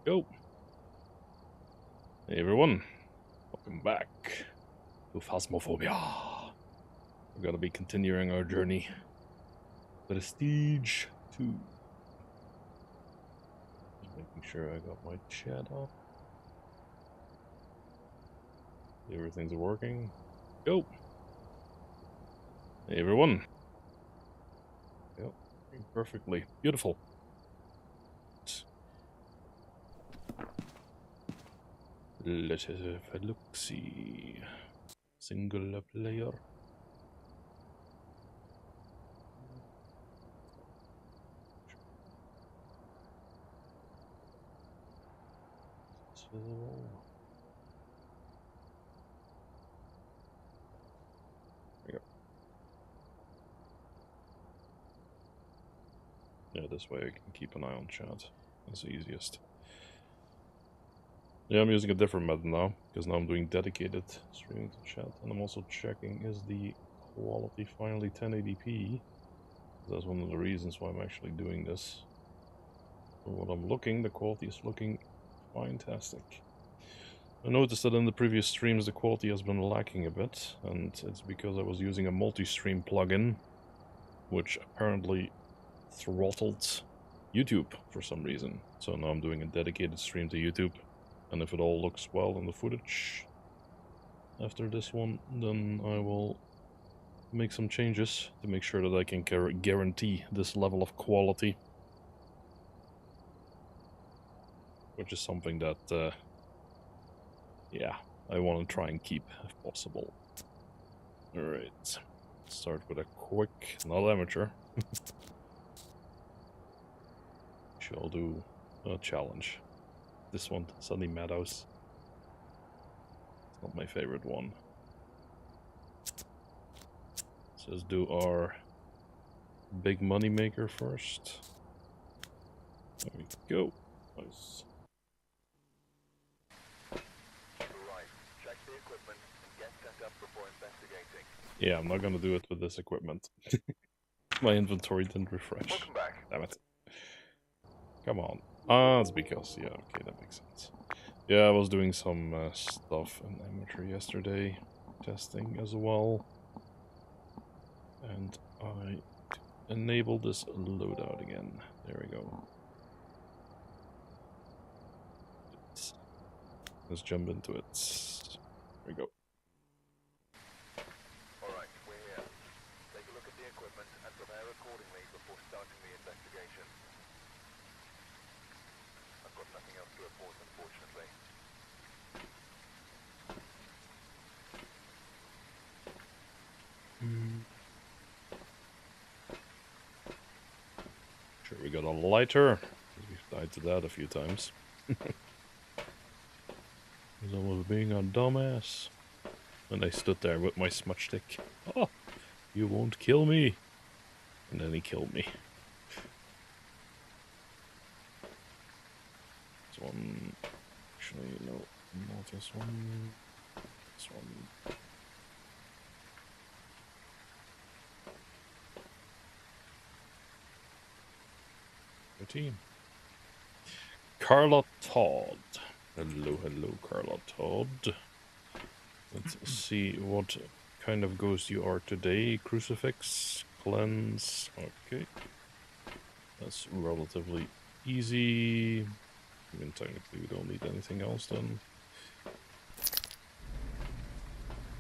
Yo. Hey everyone. Welcome back to Phasmaphobia. We're gonna be continuing our journey. Prestige 2. Just making sure I got my chat up. Everything's working. Yo. Hey everyone. Yep. Perfectly. Beautiful. Let's have a look-see. Single player. Yeah, this way I can keep an eye on chat. That's the easiest. Yeah, I'm using a different method now, because now I'm doing dedicated streaming to chat, and I'm also checking is the quality finally 1080p. That's one of the reasons why I'm actually doing this. From what I'm looking, the quality is looking fantastic. I noticed that in the previous streams the quality has been lacking a bit, and it's because I was using a multi-stream plugin, which apparently throttled YouTube for some reason. So now I'm doing a dedicated stream to YouTube. And if it all looks well in the footage after this one, then I will make some changes to make sure that I can guarantee this level of quality. Which is something that, yeah, I want to try and keep if possible. Alright, start with a quick, not amateur. Shall do a challenge. This one, Sunny Meadows. It's not my favorite one. So let's do our big money maker first. There we go. Nice. Right. Check the equipment and get set up before investigating. Yeah, I'm not gonna do it with this equipment. My inventory didn't refresh. Welcome back. Damn it. Come on. Ah, it's because, yeah, okay, that makes sense. Yeah, I was doing some stuff in amateur yesterday, testing as well. And I enabled this loadout again. There we go. Let's jump into it. There we go. Alright, we're here. Take a look at the equipment and prepare accordingly before starting the investigation. I've got nothing else to report, unfortunately. Sure, we got a lighter. We've died to that a few times. He's almost being a dumbass. And I stood there with my smudge stick. Oh, you won't kill me. And then he killed me. This one... Actually, no, not this one. This one. Team. Carla Todd. Hello, hello, Carla Todd. Let's see what kind of ghost you are today. Crucifix, cleanse. Okay. That's relatively easy. I mean, technically we don't need anything else then.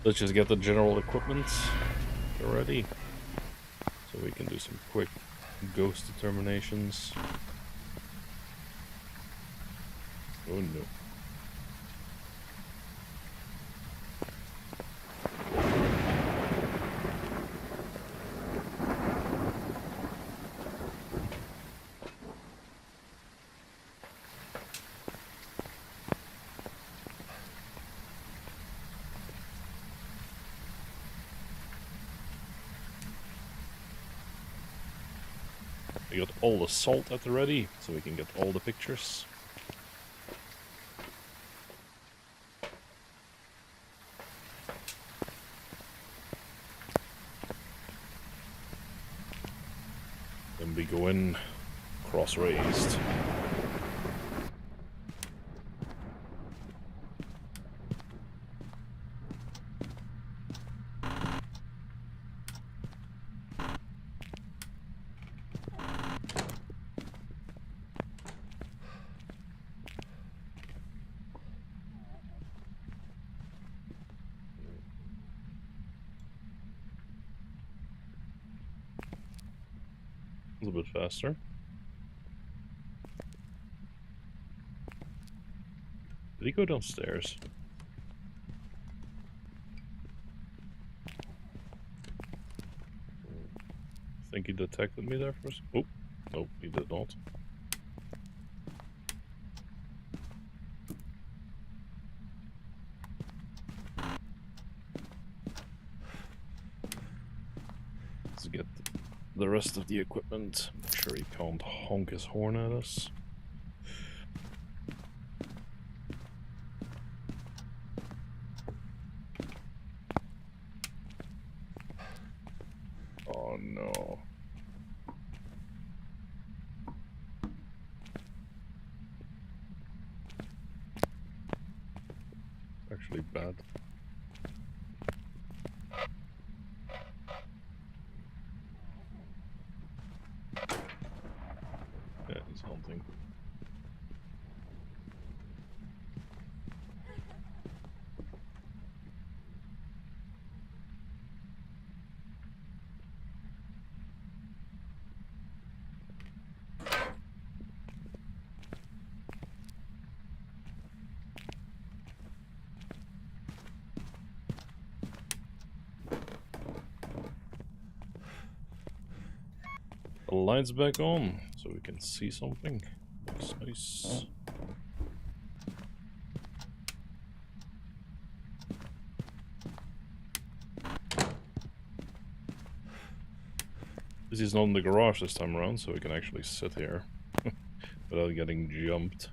Let's just get the general equipment ready. So we can do some quick ghost determinations. Oh no. We got all the salt at the ready, so we can get all the pictures. Then we go in cross-raised. a bit faster. Did he go downstairs? I think he detected me there first. Oh, nope, he did not. Let's get the rest of the equipment. Make sure he can't honk his horn at us. Oh no. Actually bad. Yeah, he's hunting. The lights back on, so we can see something. Looks nice. This is not in the garage this time around, so we can actually sit here without getting jumped.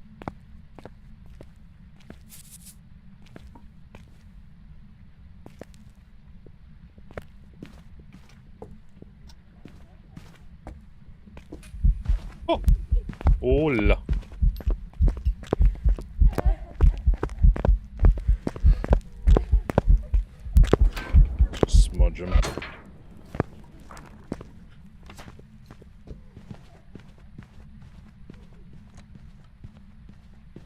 Oh! Hola! Just smudge him.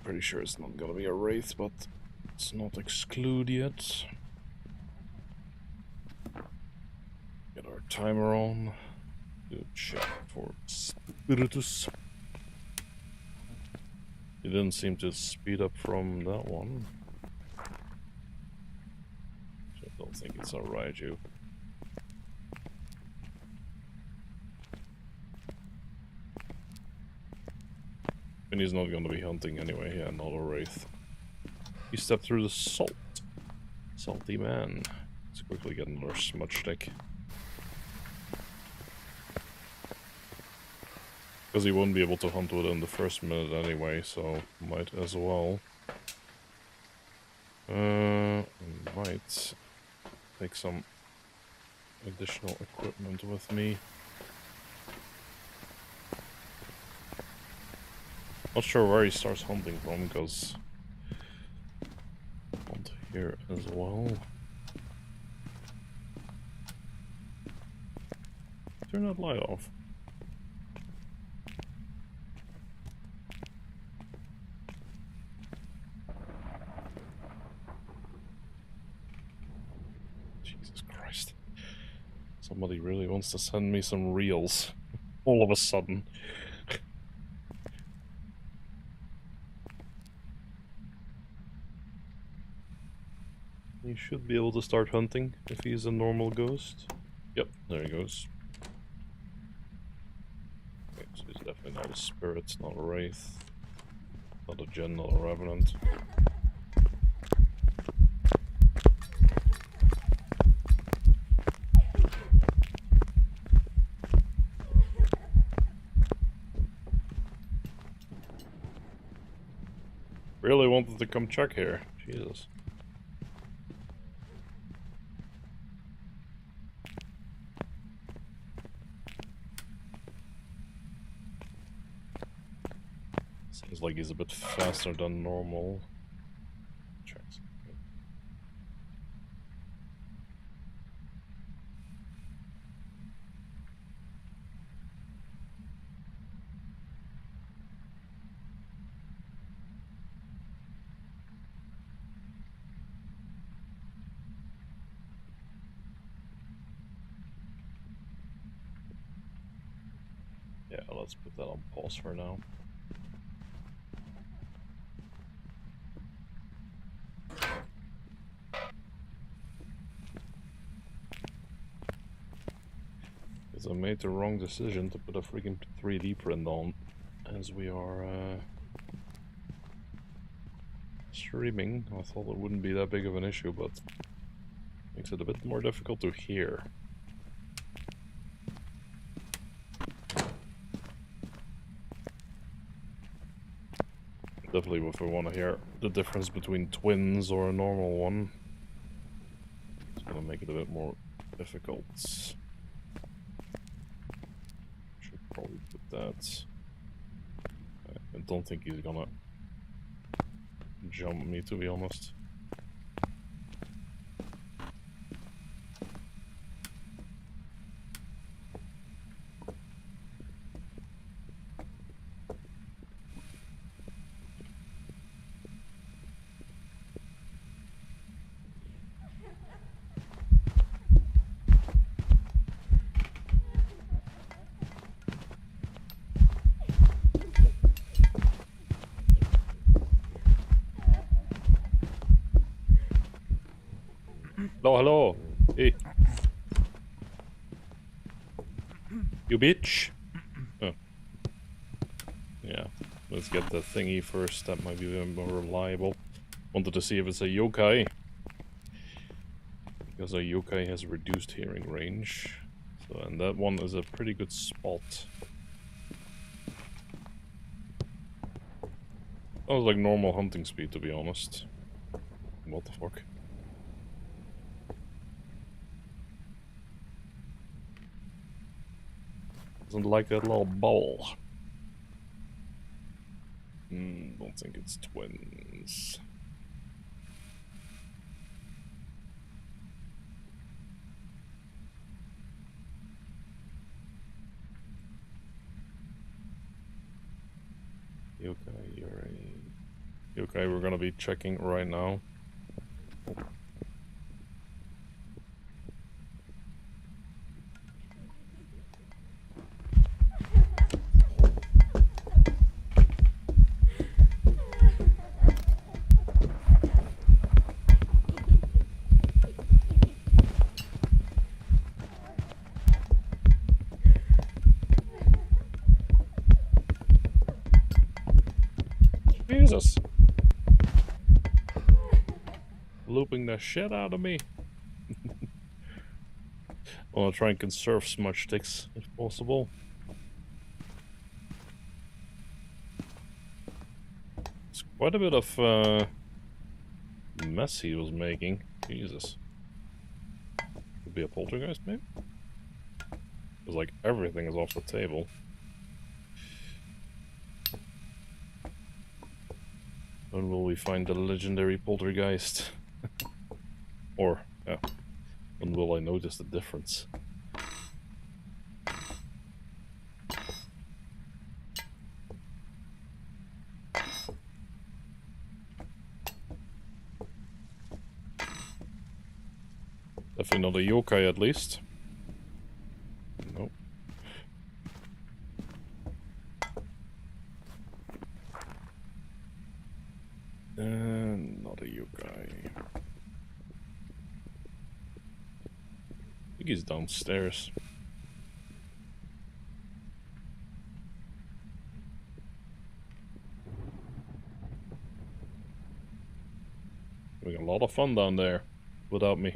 Pretty sure it's not gonna be a wraith, but let's not exclude yet. Get our timer on. Do a check for spiritus. It didn't seem to speed up from that one. I don't think it's a Raiju. And he's not gonna be hunting anyway, yeah, not a wraith. He stepped through the salt. Salty man. Let's quickly get another smudge stick. Because he won't be able to hunt within the first minute anyway, so might as well. Might take some additional equipment with me. Not sure where he starts hunting from, because hunt here as well. Turn that light off. Jesus Christ. Somebody really wants to send me some reels. All of a sudden. He should be able to start hunting if he's a normal ghost. Yep, there he goes. Okay, so he's definitely not a spirit, not a wraith, not a Gen, not a revenant. Really wanted to come check here. Jesus. Seems like he's a bit faster than normal. Check something. Yeah, let's put that on pause for now. Because I made the wrong decision to put a freaking 3D print on, as we are streaming. I thought it wouldn't be that big of an issue, but makes it a bit more difficult to hear. Definitely if I want to hear the difference between twins or a normal one, it's gonna make it a bit more difficult. Should probably put that. I don't think he's gonna jump me, to be honest. Hello, hello. Hey. You bitch. Oh. Yeah. Let's get the thingy first. That might be a bit more reliable. Wanted to see if it's a yokai. Because a yokai has reduced hearing range. So, and that one is a pretty good spot. That was like normal hunting speed, to be honest. What the fuck? Doesn't like that little ball. Don't think it's twins. Yokai, you're a... Yokai, we're gonna be checking right now. Jesus. Looping the shit out of me. I want to try and conserve smudge sticks if possible. It's quite a bit of mess he was making. Jesus. Could be a poltergeist, maybe? Because, like, everything is off the table. When will we find the legendary poltergeist? Or, yeah, when will I notice the difference? Definitely not a yokai, at least. Nope. Not a yokai. I think he's downstairs. Having a lot of fun down there without me.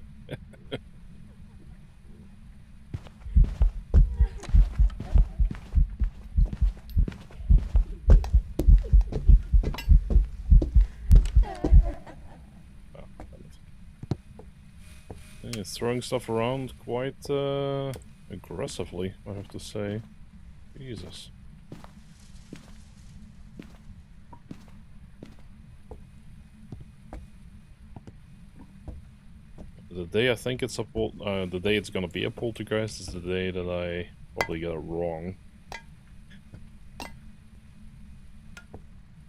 He's throwing stuff around quite aggressively, I have to say. Jesus. The day I think it's the day it's gonna be a poltergeist is the day that I probably got it wrong.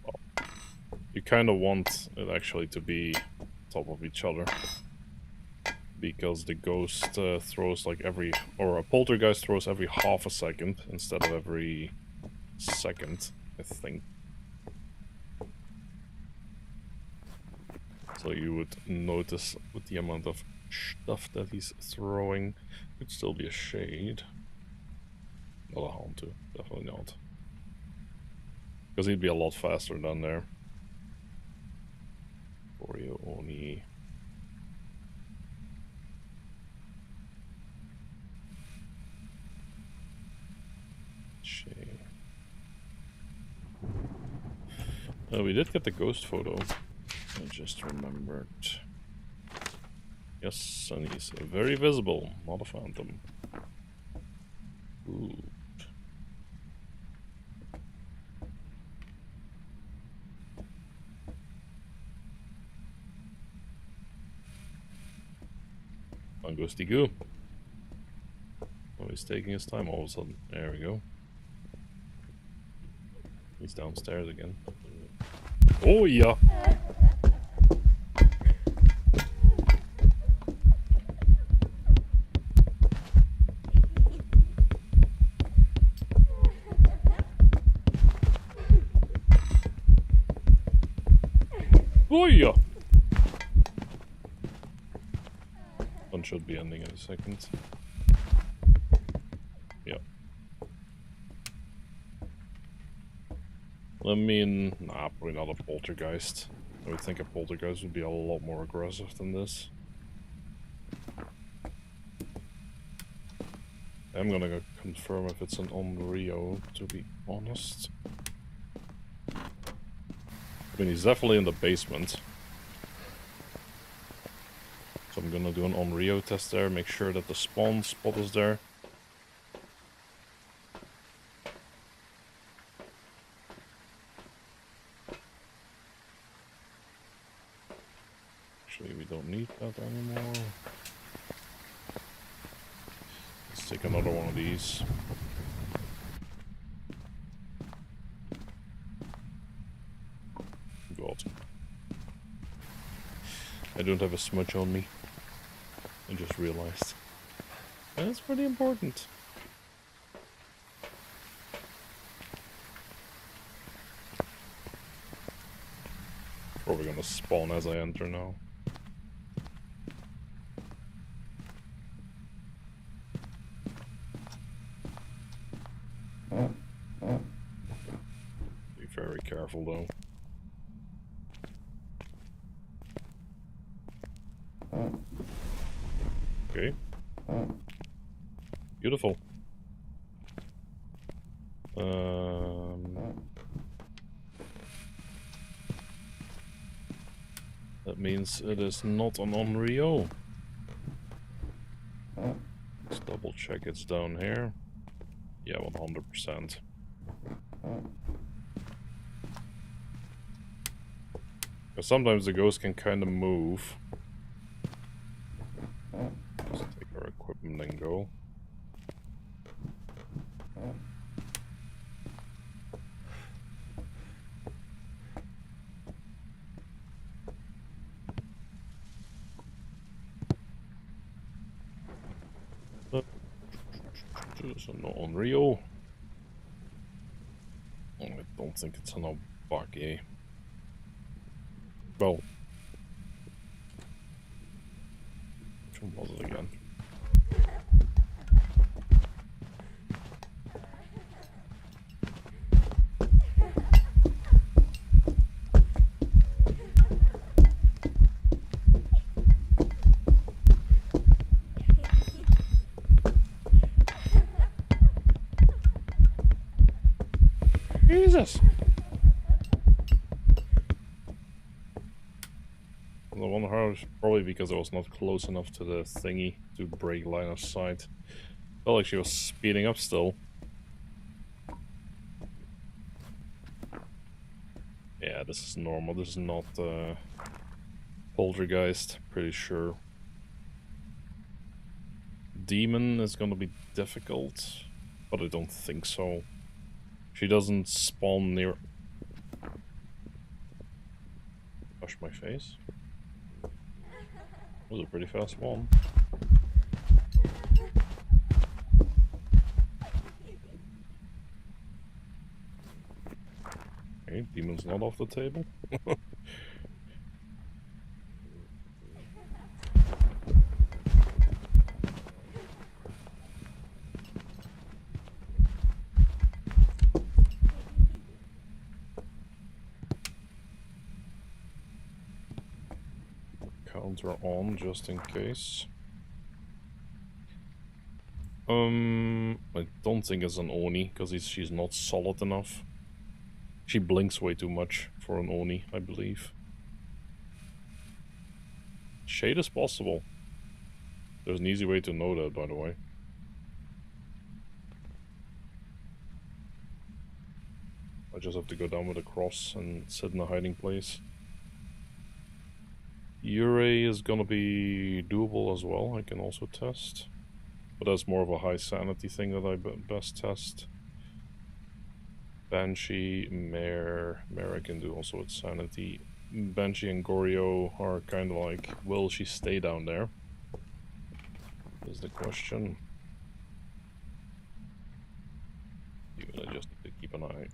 Well, you kind of want it actually to be top of each other. Because the ghost throws like a poltergeist throws every half a second instead of every second, I think. So you would notice with the amount of stuff that he's throwing, could still be a shade. Not a Hantu, definitely not. Because he'd be a lot faster down there. Oreo Oni. We did get the ghost photo. I just remembered. Yes, and he's very visible, not a phantom. Ooh. On Ghosty Goo. Oh, he's taking his time all of a sudden. There we go. He's downstairs again. Oh yeah! Oh yeah! One should be ending in a second. Yeah. I mean, nah, probably not a poltergeist. I would think a poltergeist would be a lot more aggressive than this. I'm gonna go confirm if it's an Onryo, to be honest. I mean, he's definitely in the basement. So I'm gonna do an Onryo test there, make sure that the spawn spot is there. Actually, we don't need that anymore. Let's take another one of these. God. I don't have a smudge on me. I just realized. And that's pretty important. Probably gonna spawn as I enter now. Be very careful though. Okay. Beautiful. That means it is not an Onryo. Let's double check it's down here. Yeah, 100%. Because sometimes the ghost can kind of move. Just take our equipment and go. So no Onryo. I don't think it's an Obake. Well, which one was it again? Jesus! The one hard probably because I was not close enough to the thingy to break line of sight. Felt like she was speeding up still. Yeah, this is normal. This is not poltergeist, pretty sure. Demon is gonna be difficult, but I don't think so. She doesn't spawn near. Wash my face. That was a pretty fast one. demon's not off the table. Counter on, just in case. I don't think it's an Oni, because she's not solid enough. She blinks way too much for an Oni, I believe. Shade is possible. There's an easy way to know that, by the way. I just have to go down with a cross and sit in a hiding place. Urei is gonna be doable as well, I can also test. But that's more of a high sanity thing that I best test. Banshee, Mare I can do also with sanity. Banshee and Goryo are kind of like, will she stay down there? Is the question. Even I just need to keep an eye.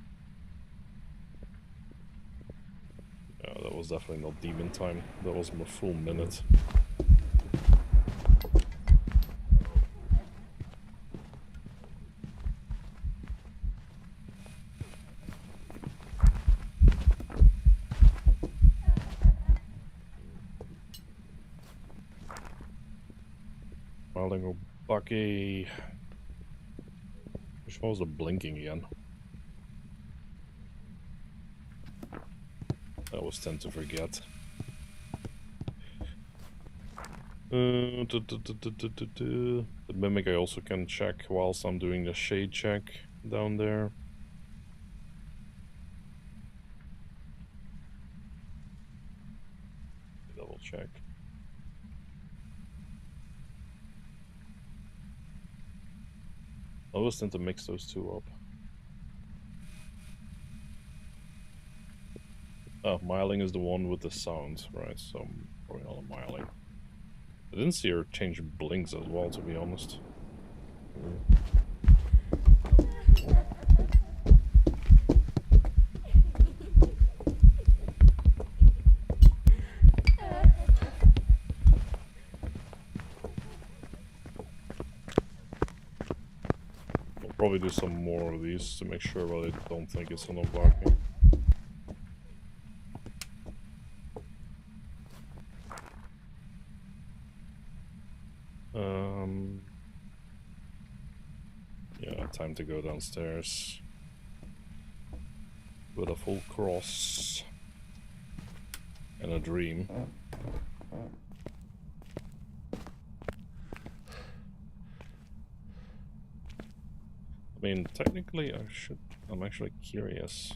Yeah, that was definitely not demon time. That was my full minute. Smiling Bucky. Which one was the blinking again? I always tend to forget. The mimic I also can check whilst I'm doing the shade check down there. Double check. I always tend to mix those two up. Oh, Myling is the one with the sound, right? So I'm probably not a Myling. I didn't see her change blinks as well, to be honest. I'll probably do some more of these to make sure, but I don't think it's enough blocking. Yeah, time to go downstairs with a full cross and a dream. I mean, technically I'm actually curious.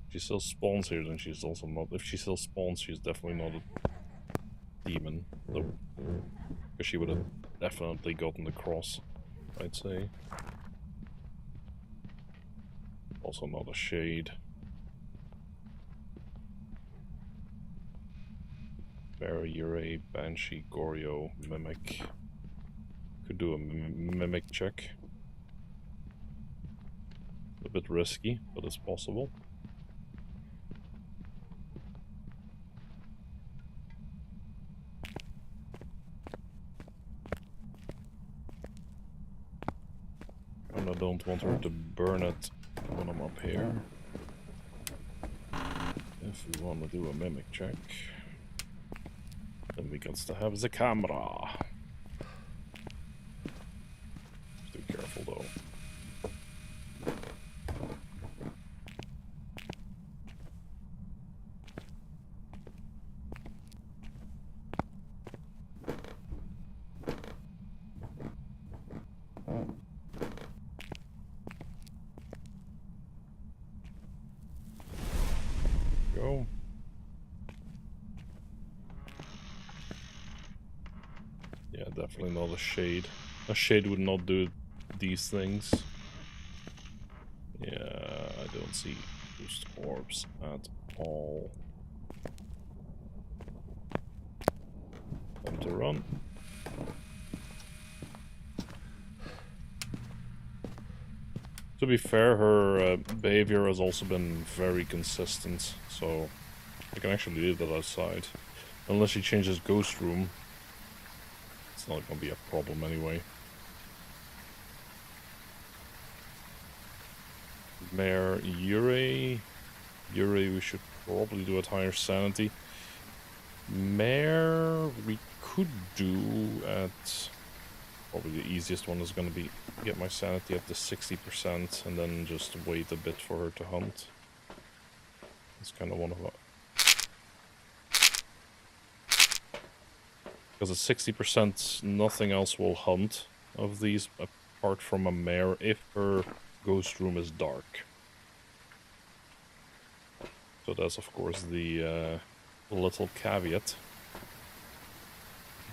If she still spawns here, then she's also not, if she still spawns, she's definitely not a demon, though. Because she would have definitely gotten the cross, I'd say. Also not a shade. Barra, Urei, Banshee, Goryo, Mimic. Could do a Mimic check. A bit risky, but it's possible. And I don't want her to burn it when I'm up here. If we want to do a Mimic check, then we got to have the camera. Be careful though. Go. Yeah, definitely not a shade. A shade would not do these things. Yeah, I don't see boost orbs at all. Time to run. to be fair, her behavior has also been very consistent, so I can actually leave that outside. Unless she changes ghost room, it's not gonna be a problem anyway. Mare Yurei. Yurei we should probably do at higher sanity. Mare we could do at... Probably the easiest one is gonna be get my sanity up to 60% and then just wait a bit for her to hunt. It's kind of one of our... Because at 60% nothing else will hunt of these apart from a mare if her ghost room is dark. So that's of course the little caveat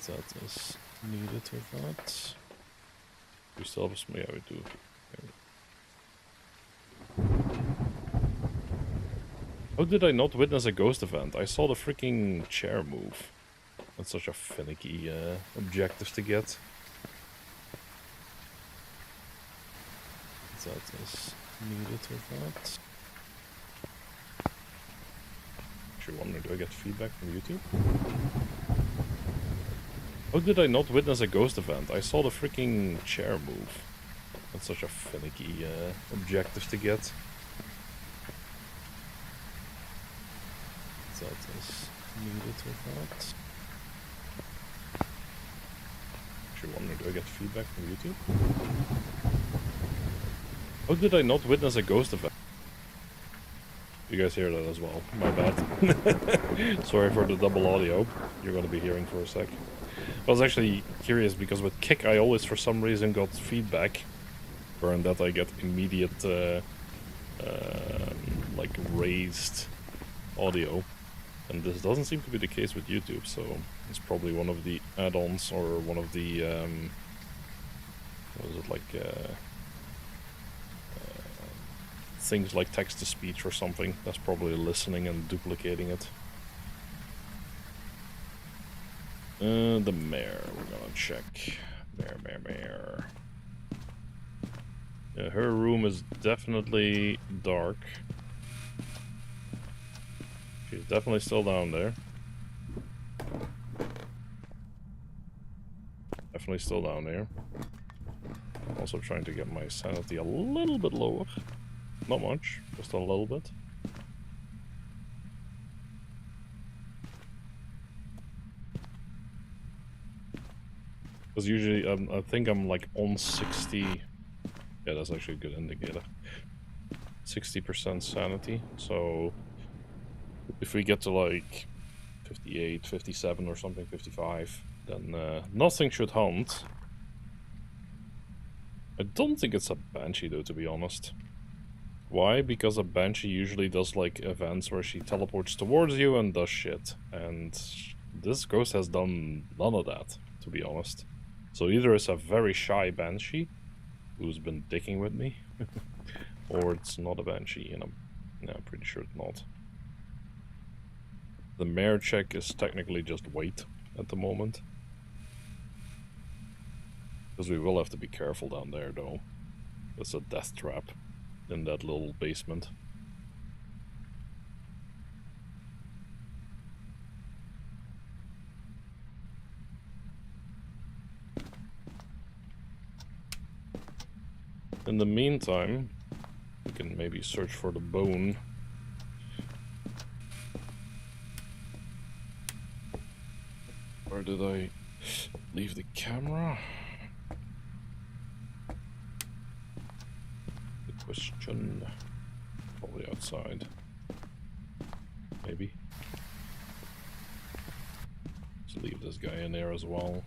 that is needed with that. We still have a... yeah, we do. Okay. How did I not witness a ghost event? I saw the freaking chair move. That's such a finicky objective to get. That is needed with that. Actually wonder, do I get feedback from YouTube? How did I not witness a ghost event? I saw the freaking chair move. That's such a finicky objective to get. That is needed with that. Actually wonder, do I get feedback from YouTube? How did I not witness a ghost event? You guys hear that as well. My bad. Sorry for the double audio you're gonna be hearing for a sec. I was actually curious because with Kick I always for some reason got feedback, where in that I get immediate like raised audio, and this doesn't seem to be the case with YouTube, so it's probably one of the add-ons or one of the what is it, like things like text-to-speech or something. That's probably listening and duplicating it. The mare, we're gonna check. Mare. Yeah, her room is definitely dark. She's definitely still down there. Definitely still down there. I'm also trying to get my sanity a little bit lower. Not much, just a little bit. Because usually I think I'm like on 60. Yeah, that's actually a good indicator. 60% sanity. So if we get to like 58, 57 or something, 55, then nothing should hunt. I don't think it's a Banshee though, to be honest. Why? Because a Banshee usually does like events where she teleports towards you and does shit. And this ghost has done none of that, to be honest. So either it's a very shy Banshee who's been dicking with me, or it's not a Banshee, and I'm pretty sure it's not. The mare check is technically just wait at the moment. Because we will have to be careful down there though. There's a death trap in that little basement. In the meantime, we can maybe search for the bone. Where did I leave the camera? The question. Probably outside. Maybe. Let's leave this guy in there as well.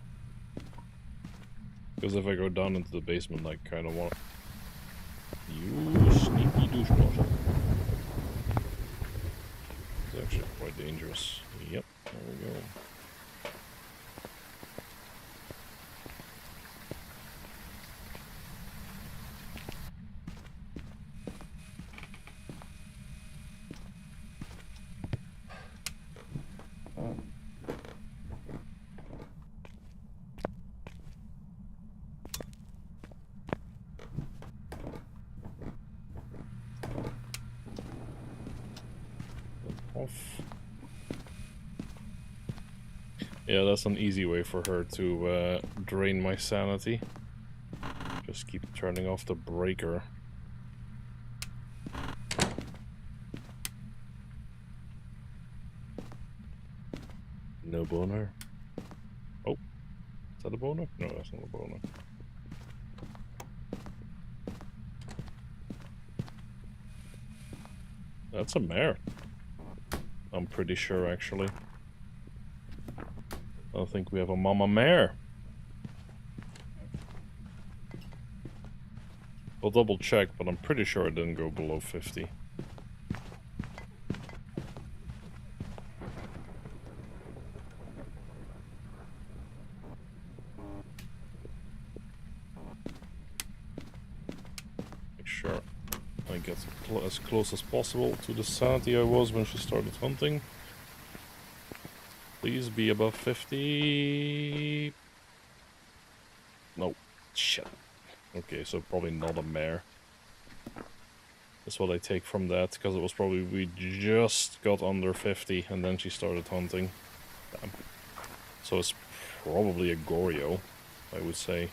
Because if I go down into the basement, I kind of want... You sneaky douche nozzle. It's actually quite dangerous. Yep, there we go. off. Yeah, that's an easy way for her to drain my sanity. Just keep turning off the breaker. No boner. Oh, is that a boner? No, that's not a boner. That's a mare. I'm pretty sure, actually. I think we have a mama mare. I'll double check, but I'm pretty sure it didn't go below 50. Make sure I get as close as possible to the sanity I was when she started hunting. Please be above 50. No. Shit. Okay, so probably not a mare. That's what I take from that, because it was probably we just got under 50 and then she started hunting. Damn. So it's probably a Goryo, I would say.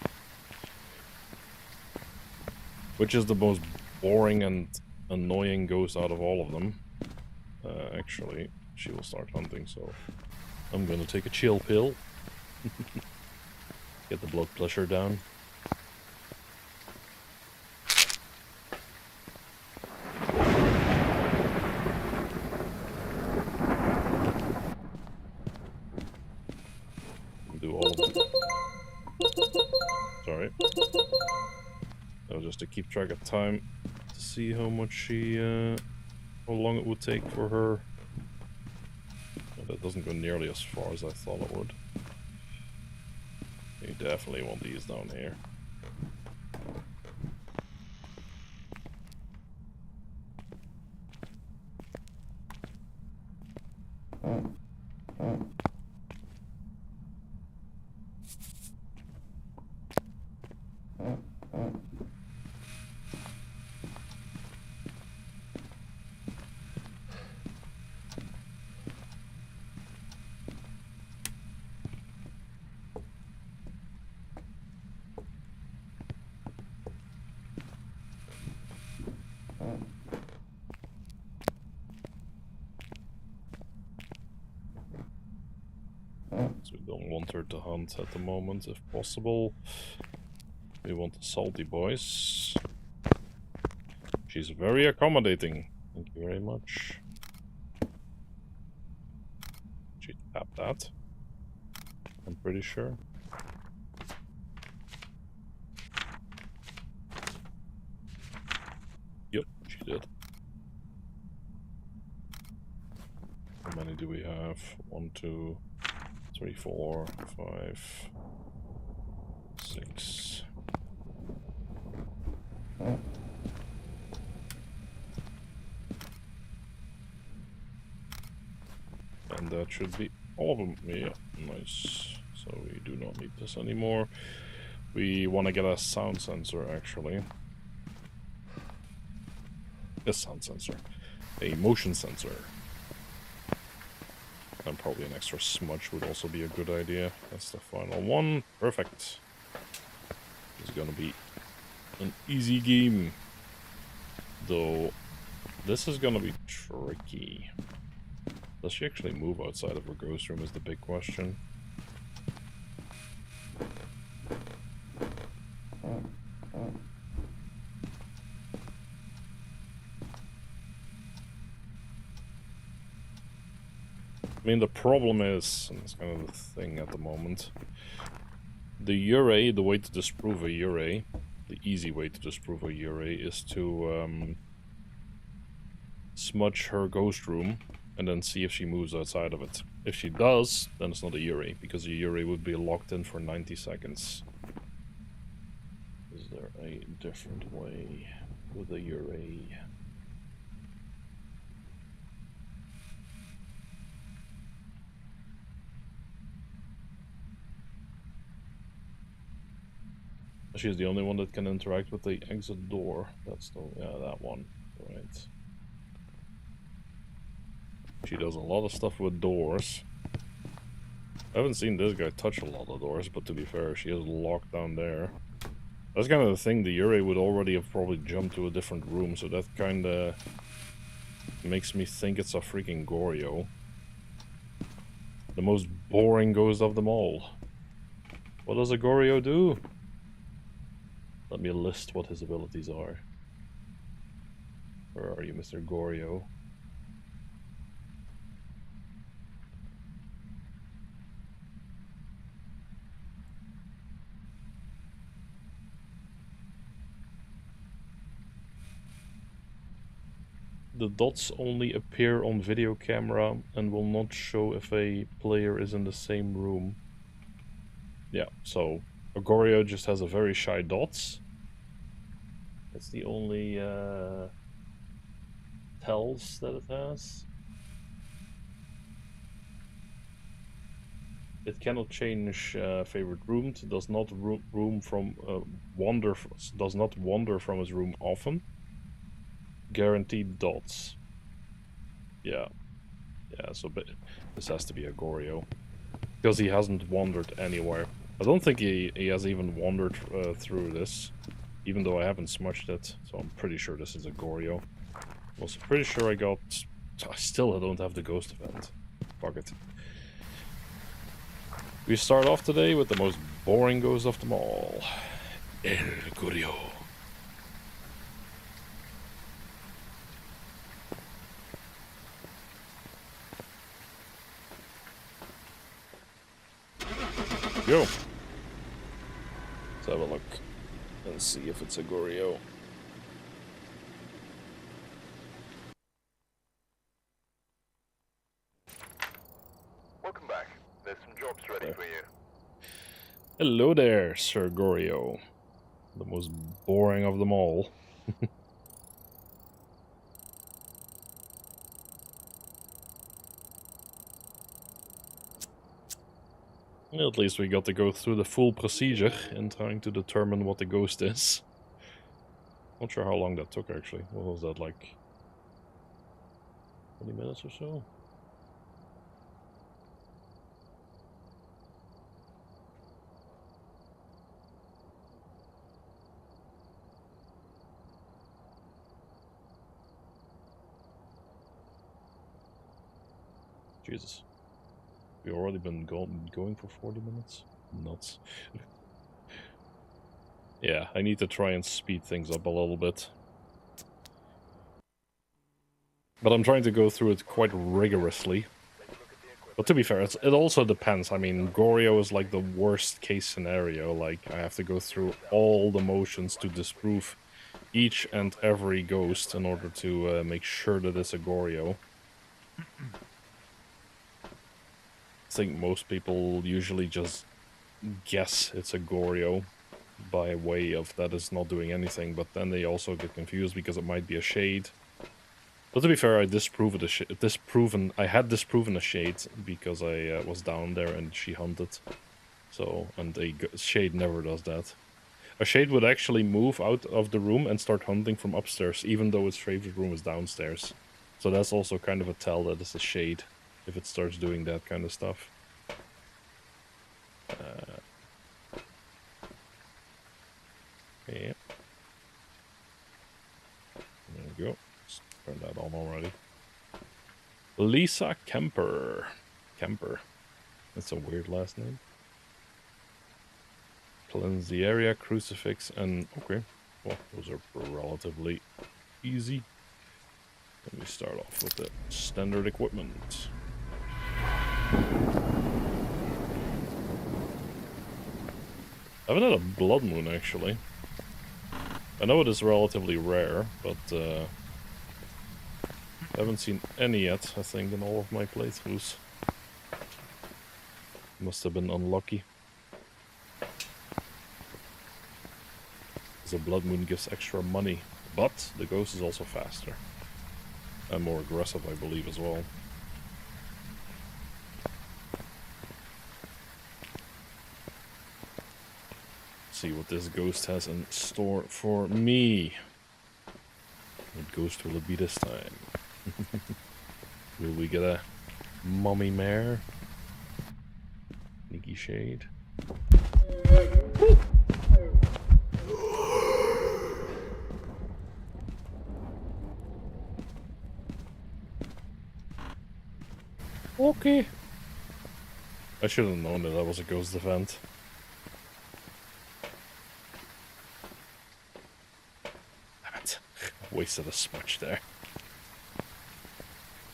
Which is the most boring and annoying ghost out of all of them. Actually, she will start hunting, so I'm gonna take a chill pill. Get the blood pressure down. Do all of them. Sorry. That was just to keep track of time, to see how much she, how long it would take for her. But that doesn't go nearly as far as I thought it would. You definitely want these down here. So we don't want her to hunt at the moment, if possible. We want the salty boys. She's very accommodating. Thank you very much. She tapped that. I'm pretty sure. Yep, she did. How many do we have? 1, 2, 3, 4, 5, 6. And that should be all of them. Yeah, nice. So we do not need this anymore. We want to get a sound sensor, actually. A sound sensor. A motion sensor. And probably an extra smudge would also be a good idea. That's the final one. Perfect. It's gonna be an easy game. Though, this is gonna be tricky. Does she actually move outside of her ghost room is the big question. I mean, the problem is, and it's kind of the thing at the moment, the Ure, the way to disprove a Ure, the easy way to disprove a Ure is to smudge her ghost room and then see if she moves outside of it. If she does, then it's not a Ure, because a Ure would be locked in for 90 seconds. Is there a different way with a Ure? She's the only one that can interact with the exit door. That's the, yeah, that one. Right. She does a lot of stuff with doors. I haven't seen this guy touch a lot of doors, but to be fair, she is locked down there. That's kind of the thing, the Yurei would already have probably jumped to a different room, so that kind of makes me think it's a freaking Goryo. The most boring ghost of them all. What does a Goryo do? Let me list what his abilities are. Where are you, Mr. Goryo? The dots only appear on video camera and will not show if a player is in the same room. Yeah, so a Goryo just has a very shy dots. That's the only tells that it has. It cannot change favorite room. It does not does not wander from his room often. Guaranteed dots. Yeah, so this has to be a Goryo because he hasn't wandered anywhere. I don't think he has even wandered through this, even though I haven't smushed it. So I'm pretty sure this is a Goryo. I'm also pretty sure I still don't have the ghost event. Fuck it. We start off today with the most boring ghost of them all. El Goryo. Go. Let's have a look and see if it's a Goryo. Welcome back. There's some jobs ready for you. Hello there, Sir Goryo. The most boring of them all. At least we got to go through the full procedure in trying to determine what the ghost is. Not sure how long that took, actually. What was that, like 20 minutes or so? Jesus. We've already been going for 40 minutes? Nuts. Yeah, I need to try and speed things up a little bit. But I'm trying to go through it quite rigorously. But to be fair, it also depends. I mean, Goryo is like the worst case scenario. Like, I have to go through all the motions to disprove each and every ghost in order to make sure that it's a Goryo. I think most people usually just guess it's a Goryo by way of that it's not doing anything, but then they also get confused because it might be a shade. But to be fair, I had disproven a shade because I was down there and she hunted. So, and a shade never does that. A shade would actually move out of the room and start hunting from upstairs, even though its favorite room is downstairs. So that's also kind of a tell that it's a shade, if it starts doing that kind of stuff. Yeah. There we go. Let's turn that on already. Lisa Kemper. That's a weird last name. Cleanse the area, crucifix, and... Okay. Well, those are relatively easy. Let me start off with the standard equipment. I haven't had a blood moon, actually. I know it is relatively rare, but I haven't seen any yet, I think, in all of my playthroughs. Must have been unlucky. Because a blood moon gives extra money, but the ghost is also faster. And more aggressive, I believe, as well. See what this ghost has in store for me. What ghost will it be this time? Will we get a mummy mare? Sneaky shade. Okay. I should have known that that was a ghost event. Damn it. Wasted a smudge there.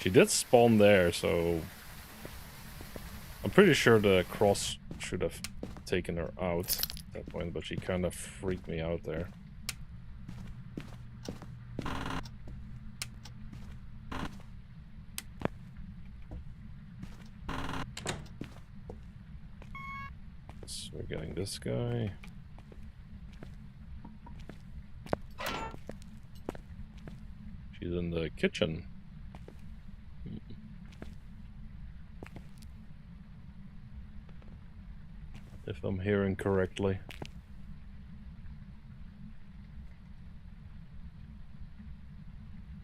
She did spawn there, so I'm pretty sure the cross should have taken her out at that point, but she kind of freaked me out there. So we're getting this guy. She's in the kitchen. If I'm hearing correctly.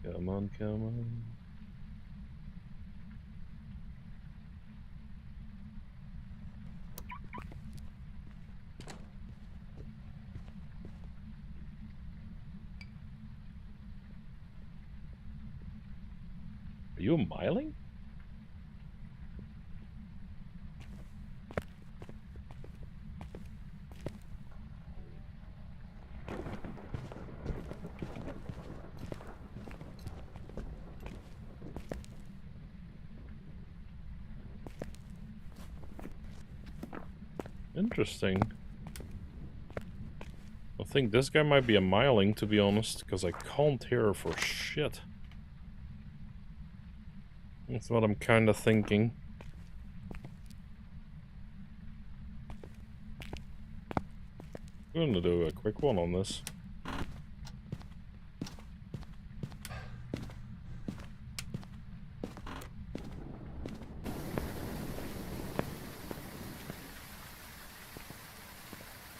Come on, come on. Are you a miling? Interesting. I think this guy might be a miling, to be honest, because I can't hear her for shit. That's what I'm kind of thinking. I'm gonna do a quick one on this.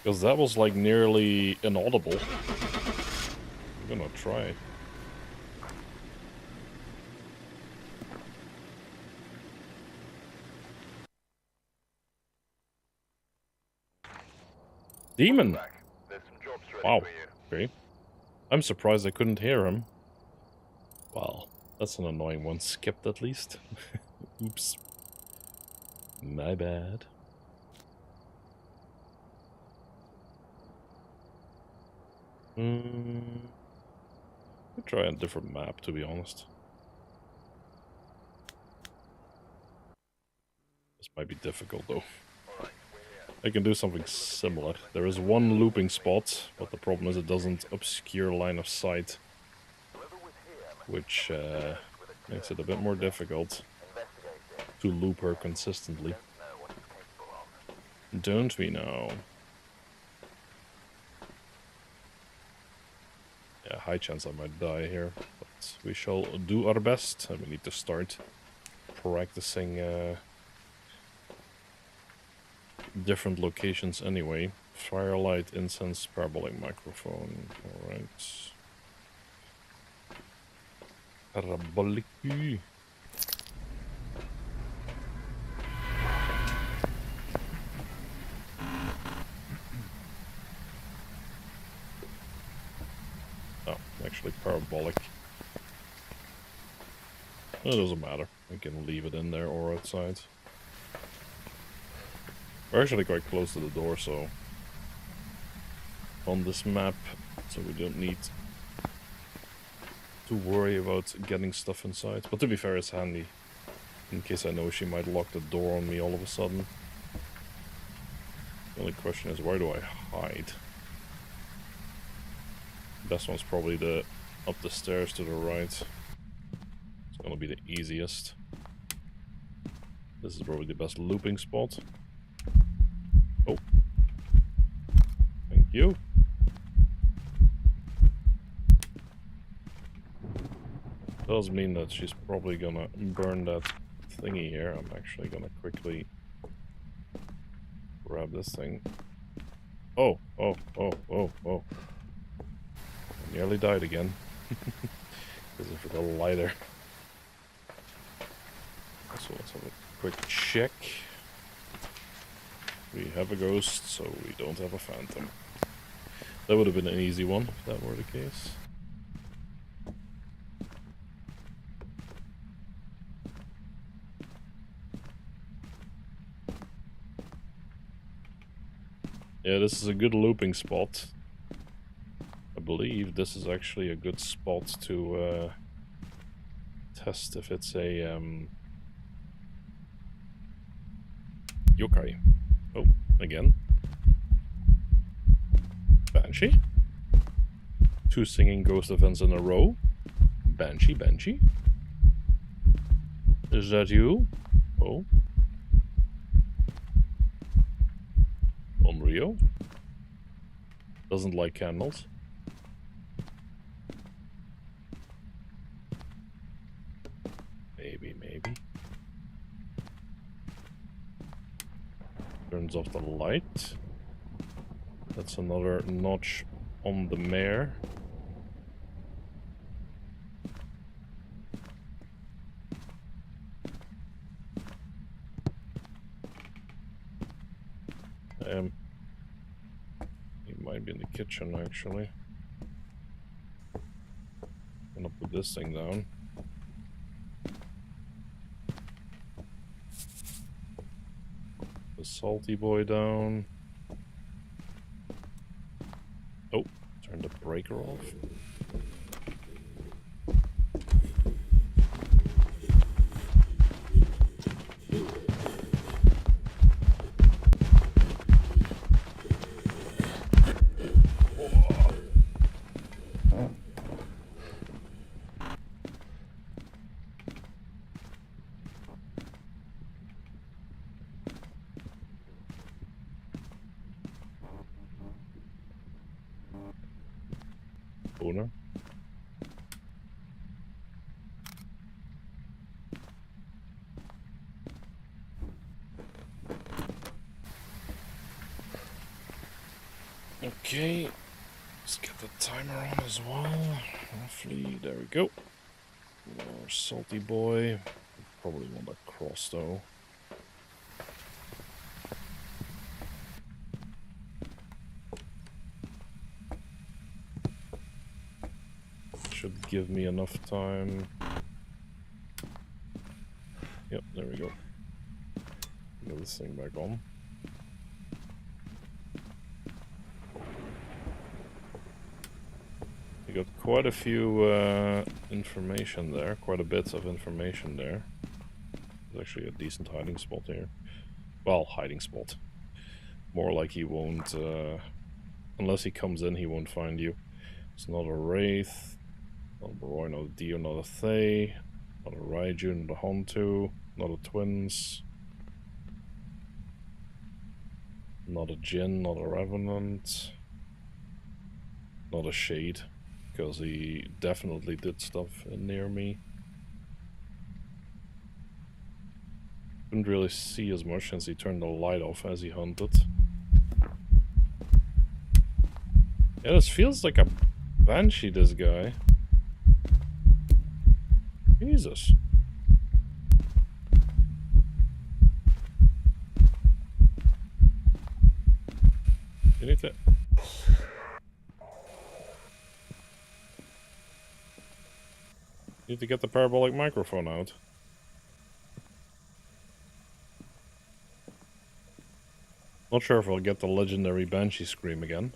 Because that was like nearly inaudible. I'm gonna try it. Demon! Wow. Okay. I'm surprised I couldn't hear him. Well, that's an annoying one. Skipped at least. Oops. My bad. I'll try a different map, to be honest. This might be difficult, though. I can do something similar. There is one looping spot, but the problem is it doesn't obscure line of sight, which makes it a bit more difficult to loop her consistently. Don't we now? Yeah, high chance I might die here, but we shall do our best, and we need to start practicing different locations anyway. Firelight, incense, parabolic microphone. Alright. Parabolic. Oh, actually parabolic. It doesn't matter. We can leave it in there or outside. We're actually quite close to the door, so on this map, so we don't need to worry about getting stuff inside. But to be fair, it's handy in case I know she might lock the door on me all of a sudden. The only question is, where do I hide? Best one's probably the up the stairs to the right. It's gonna be the easiest. This is probably the best looping spot. Oh. Thank you. Does mean that she's probably gonna burn that thingy here. I'm actually gonna quickly grab this thing. Oh, oh, oh, oh, oh. I nearly died again. Because I forgot a lighter. have a quick check. We have a ghost, so we don't have a phantom. That would have been an easy one if that were the case. Yeah, this is a good looping spot. I believe this is actually a good spot to test if it's a yokai. Oh, again. Banshee? 2 singing ghost events in a row. Banshee? Is that you? Oh. Onryo? Doesn't like candles. Maybe. Turns off the light. That's another notch on the mare. He might be in the kitchen actually. I'm gonna put this thing down. The salty boy down. Oh, turn the breaker off. Owner. Okay, let's get the timer on as well. Roughly, there we go. More salty boy. Probably want that cross though. Should give me enough time. Yep, there we go. Get this thing back on. You got quite a few information there, quite a bit of information there. There's actually a decent hiding spot here. Well, hiding spot. More like he won't, unless he comes in, he won't find you. It's not a Wraith. Not a Baroi, not a Dio, not a Thay, not a Raiju, not a Hontu, not a Twins, not a Jinn, not a Revenant, not a Shade, because he definitely did stuff near me. Couldn't really see as much since he turned the light off as he hunted. Yeah, this feels like a Banshee, this guy. Jesus. You need to get the parabolic microphone out. Not sure if I'll get the legendary Banshee scream again.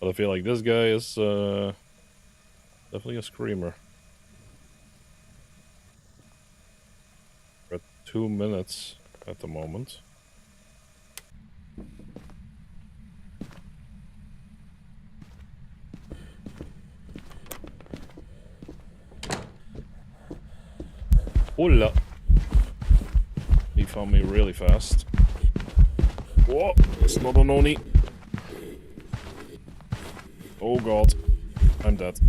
But I feel like this guy is definitely a screamer. We're at 2 minutes at the moment. Hola! He found me really fast. Whoa! It's not an Oni. Oh god. I'm dead.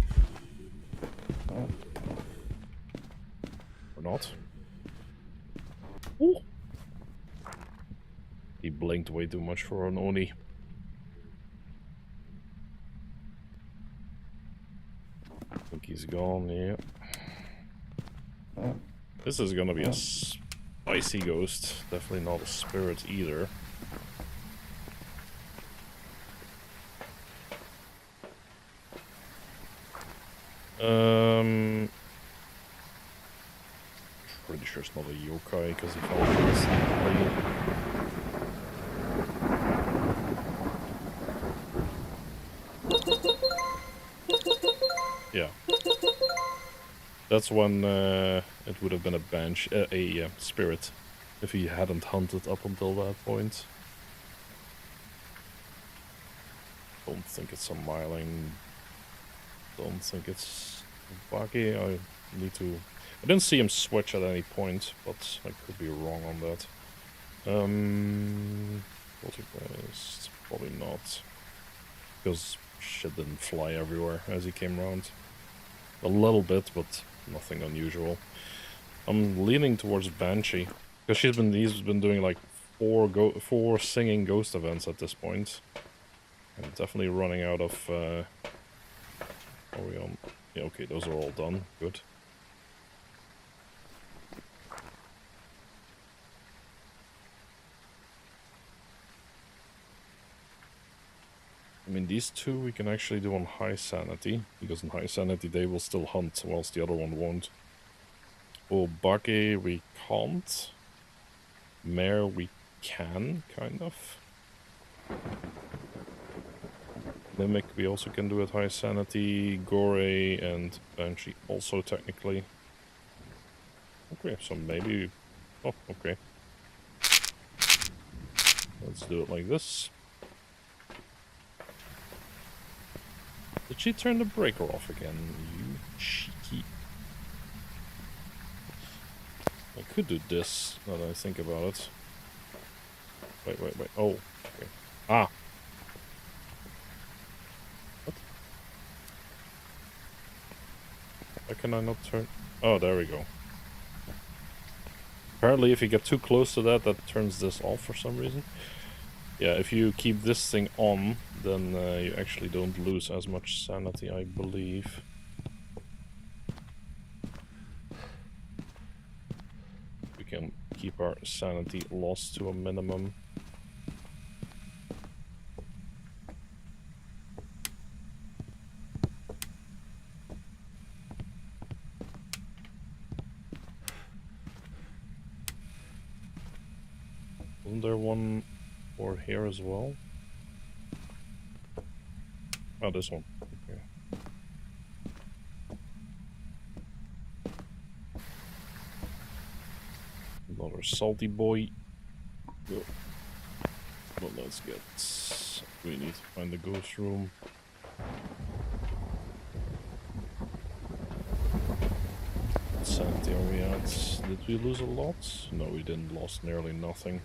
Or not. Ooh. He blinked way too much for an Oni. I think he's gone, yeah. This is gonna be a spicy ghost. Definitely not a spirit either. Pretty sure it's not a yokai because he fell instantly. Yeah. That's when it would have been a spirit if he hadn't hunted up until that point. Don't think it's a myling. Don't think it's buggy. I didn't see him switch at any point, but I could be wrong on that. Poltergeist, probably not. Because shit didn't fly everywhere as he came around. A little bit, but nothing unusual. I'm leaning towards Banshee. Because he's been doing like four singing ghost events at this point. I'm definitely running out of are we on? Yeah, okay, those are all done. Good. I mean, these two we can actually do on high sanity, because in high sanity they will still hunt, whilst the other one won't. Oh, Buggy we can't. Mare we can, kind of. Mimic we also can do at high sanity. Gore and Banshee also technically. Okay, so maybe... Oh, okay. Let's do it like this. Did she turn the breaker off again? You cheeky. I could do this, now that I think about it. Wait. Oh, okay. Ah! What? Why can I not turn... Oh, there we go. Apparently if you get too close to that, that turns this off for some reason. Yeah, if you keep this thing on, then you actually don't lose as much sanity, I believe. We can keep our sanity loss to a minimum. Wasn't there one over here as well? Oh, this one. Okay. Another salty boy. Go. Well, let's get... We need to find the ghost room. What sanity are we at? Did we lose a lot? No, we didn't. Lost nearly nothing.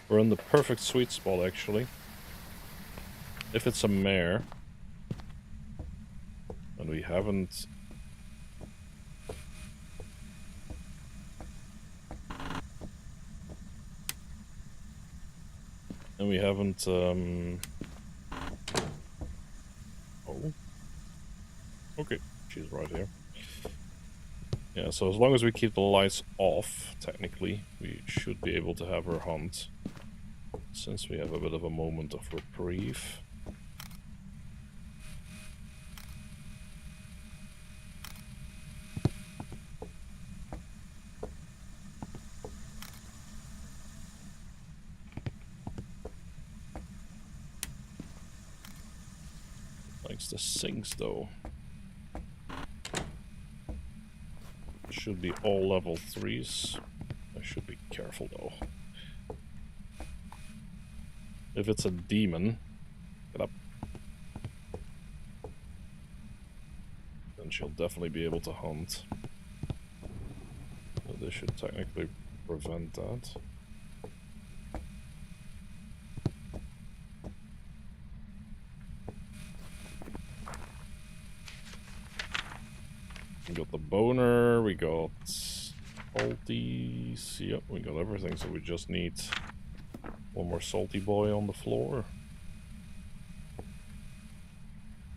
We're in the perfect sweet spot, actually. If it's a mare, and we haven't... And we haven't, Oh. Okay, she's right here. Yeah, so as long as we keep the lights off, technically, we should be able to have her hunt. Since we have a bit of a moment of reprieve. Likes the sinks though. Should be all level 3s. I should be careful though. If it's a demon, get up. Then she'll definitely be able to hunt. So this should technically prevent that. We got the boner, we got salties, yep, we got everything, so we just need one more salty boy on the floor.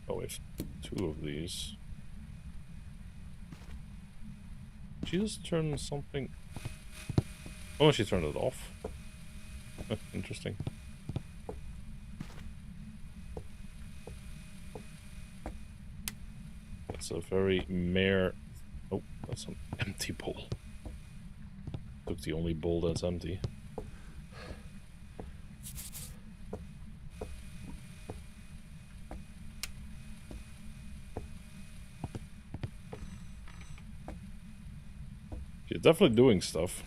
Oh, we have 2 of these. She just turned something... Oh, she turned it off. Interesting. That's a very mare... Oh, that's an empty bowl. Took the only bowl that's empty. She's definitely doing stuff.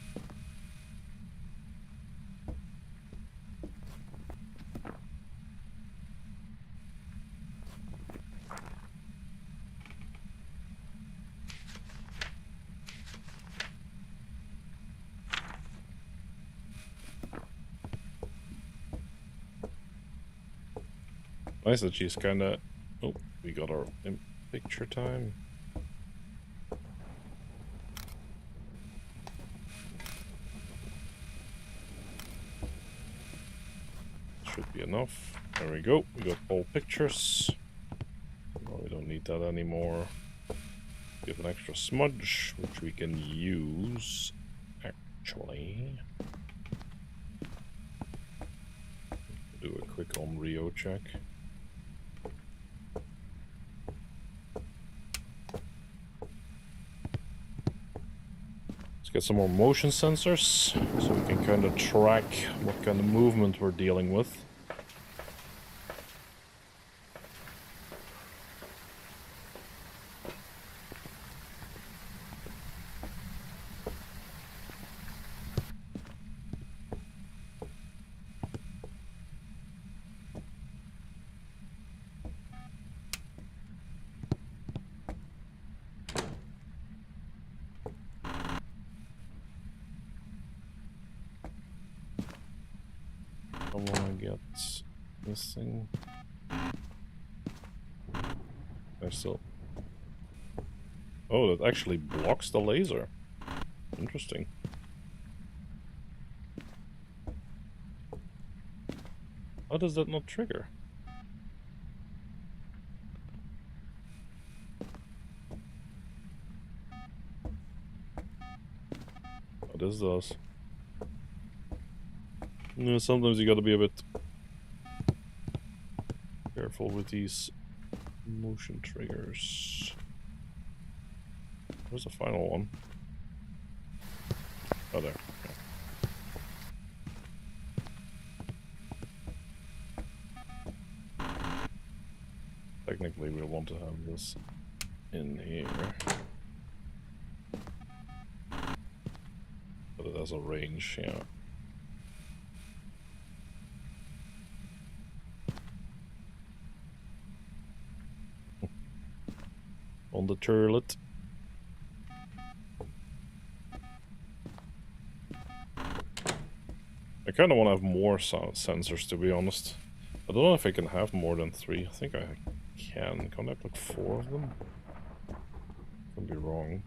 Nice that she's kinda... Oh, we got our picture time. Should be enough. There we go. We got all pictures. No, we don't need that anymore. We have an extra smudge, which we can use, actually. Do a quick on Rio check. Let's get some more motion sensors, so we can kind of track what kind of movement we're dealing with. I want to get this thing. I still... Oh, that actually blocks the laser. Interesting. How does that not trigger? Oh, this does. Yeah, sometimes you gotta be a bit careful with these motion triggers. Where's the final one? Oh, there. Okay. Technically, we want to have this in here. But it has a range, yeah. On the turlet. I kind of want to have more sensors, to be honest. I don't know if I can have more than 3. I think I can. Can I have like 4 of them? Could be wrong.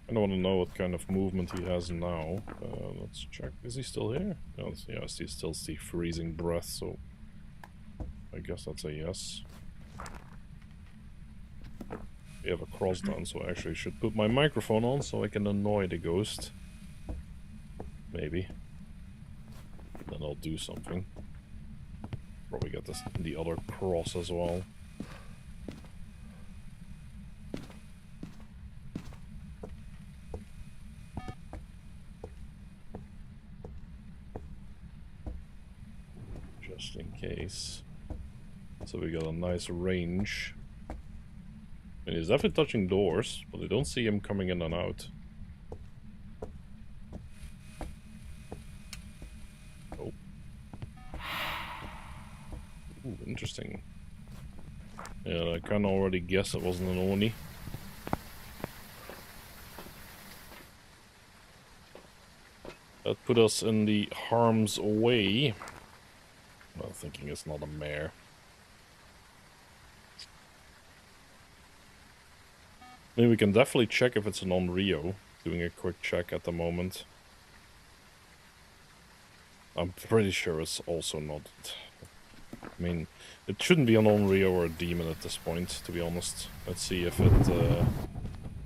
I don't want to know what kind of movement he has now. Let's check. Is he still here? No, yeah, I still see freezing breath, so I guess that's a yes. We have a cross done, so I actually should put my microphone on so I can annoy the ghost. Maybe. Then I'll do something. Probably get this the other cross as well. Just in case. So we got a nice range. And he's definitely touching doors, but I don't see him coming in and out. Oh. Ooh, interesting. Yeah, I kinda already guessed it wasn't an Oni. That put us in the harm's way. Well, thinking it's not a mare. I mean, we can definitely check if it's a non-Rio. Doing a quick check at the moment. I'm pretty sure it's also not. I mean, it shouldn't be an Onryo or a demon at this point, to be honest. Let's see if it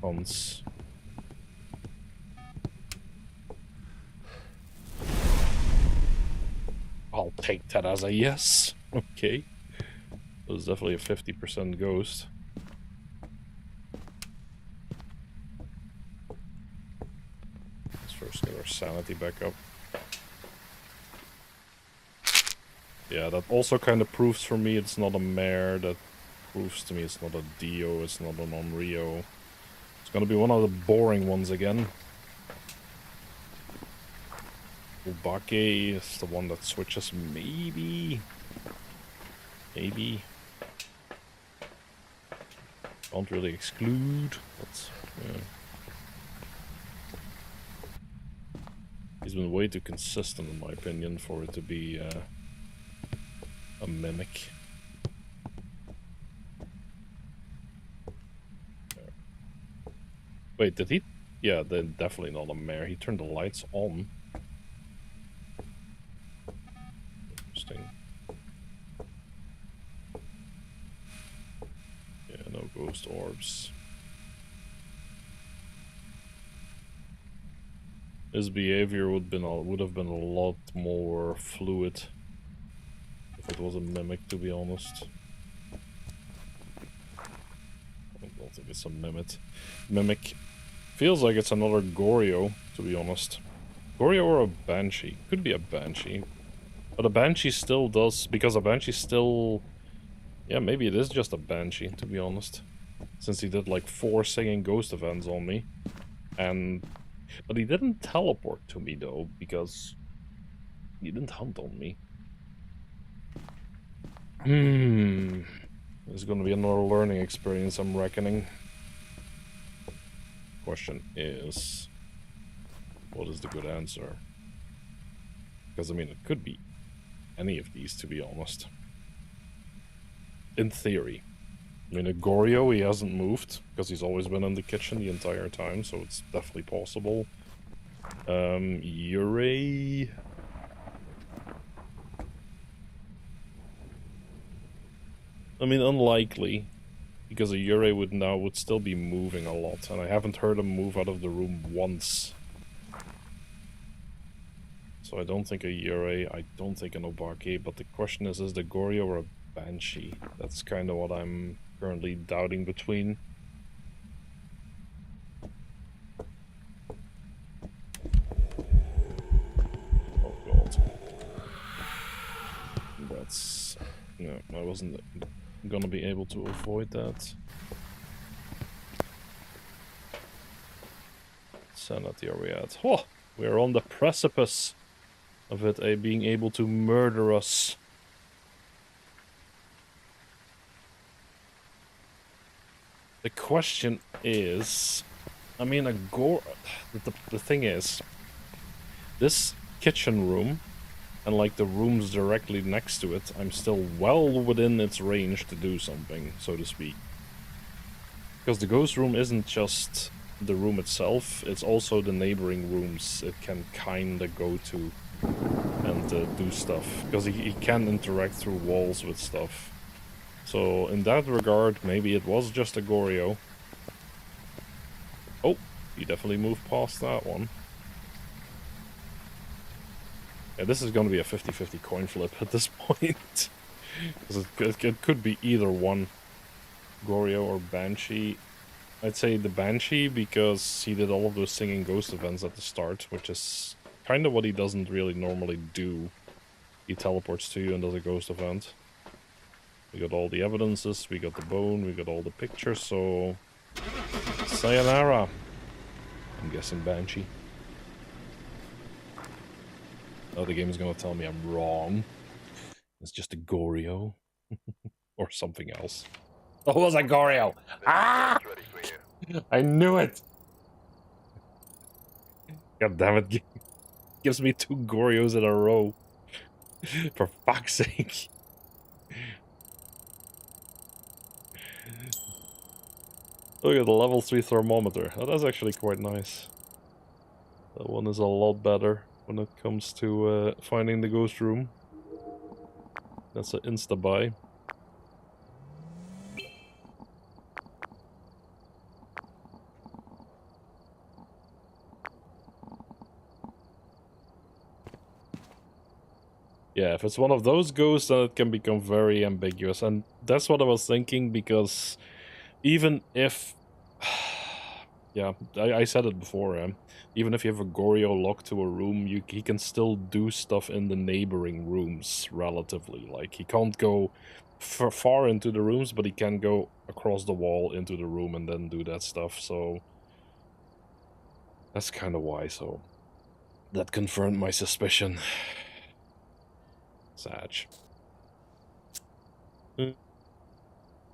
hunts. I'll take that as a yes. Okay. It was definitely a 50% ghost. Let's first get our sanity back up. Yeah, that also kind of proves for me it's not a mare. That proves to me it's not a Dio, it's not an Onryo. It's gonna be one of the boring ones again. Ubake is the one that switches, maybe? Maybe. Can't really exclude, but yeah. He's been way too consistent, in my opinion, for it to be a mimic. Wait, did he? Yeah, then definitely not a mare. He turned the lights on. Interesting. Yeah, no ghost orbs. His behavior would have been a lot more fluid if it was a mimic, to be honest. I don't think it's a mimic. Feels like it's another Goryo, to be honest. Goryo or a Banshee. Could be a Banshee. But a Banshee still does, because a Banshee still... Yeah, maybe it is just a Banshee, to be honest. Since he did like 4 singing ghost events on me. But he didn't teleport to me, though, because he didn't hunt on me. This is gonna be another learning experience, I'm reckoning. Question is... what is the good answer? Because, I mean, it could be any of these, to be honest. In theory. I mean, a Goryo, he hasn't moved, because he's always been in the kitchen the entire time, so it's definitely possible. Yurei... I mean, unlikely, because a Yurei would still be moving a lot, and I haven't heard him move out of the room once. So I don't think a Yurei, I don't think an Obake, but the question is the Goryo or a Banshee? That's kind of what I'm currently doubting between. Oh god. That's... no, I wasn't gonna be able to avoid that. Sanity, are we at? Oh, we are on the precipice of it being able to murder us. The question is, I mean, the thing is, this kitchen room and like the rooms directly next to it, I'm still well within its range to do something, so to speak. Because the ghost room isn't just the room itself, it's also the neighboring rooms it can kinda go to and do stuff. Because he can interact through walls with stuff. So in that regard, maybe it was just a Goryo. Oh, he definitely moved past that one. Yeah, this is going to be a 50-50 coin flip at this point. Because it could be either one. Goryo or Banshee. I'd say the Banshee because he did all of those singing ghost events at the start, which is kind of what he doesn't really normally do. He teleports to you and does a ghost event. We got all the evidences, we got the bone, we got all the pictures, so... sayonara! I'm guessing Banshee. Oh, the game is gonna tell me I'm wrong. It's just a Goryo. Or something else. Oh, it was a Goryo! Ah! I knew it! God damn it. Gives me 2 Goryos in a row. For fuck's sake. Look at the level 3 thermometer. Oh, that's actually quite nice. That one is a lot better when it comes to finding the ghost room. That's an insta-buy. Yeah, if it's one of those ghosts, then it can become very ambiguous. And that's what I was thinking, because even if... yeah, I said it before, even if you have a Goryo locked to a room, he can still do stuff in the neighboring rooms, relatively. Like, he can't go far into the rooms, but he can go across the wall into the room and then do that stuff, so... that's kind of why, so... that confirmed my suspicion. Sag.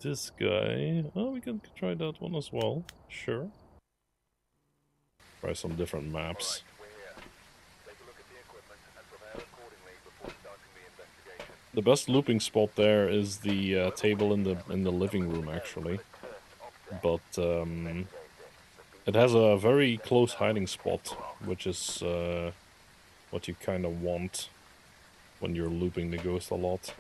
This guy... oh, we can try that one as well. Sure. Try some different maps. Alright, we're here. Take a look at the equipment and prepare accordingly before starting the investigation. The best looping spot there is the table in the living room, actually. But it has a very close hiding spot, which is what you kind of want when you're looping the ghost a lot.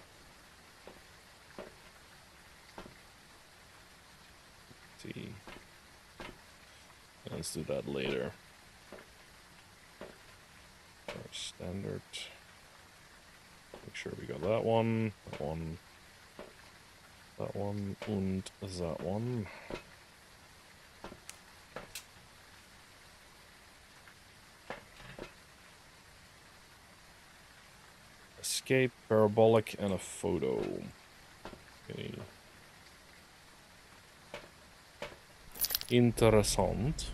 Let's see. Let's do that later. Our standard. Make sure we got that one, that one, that one, and that one. Escape, parabolic, and a photo. Okay. Interessant.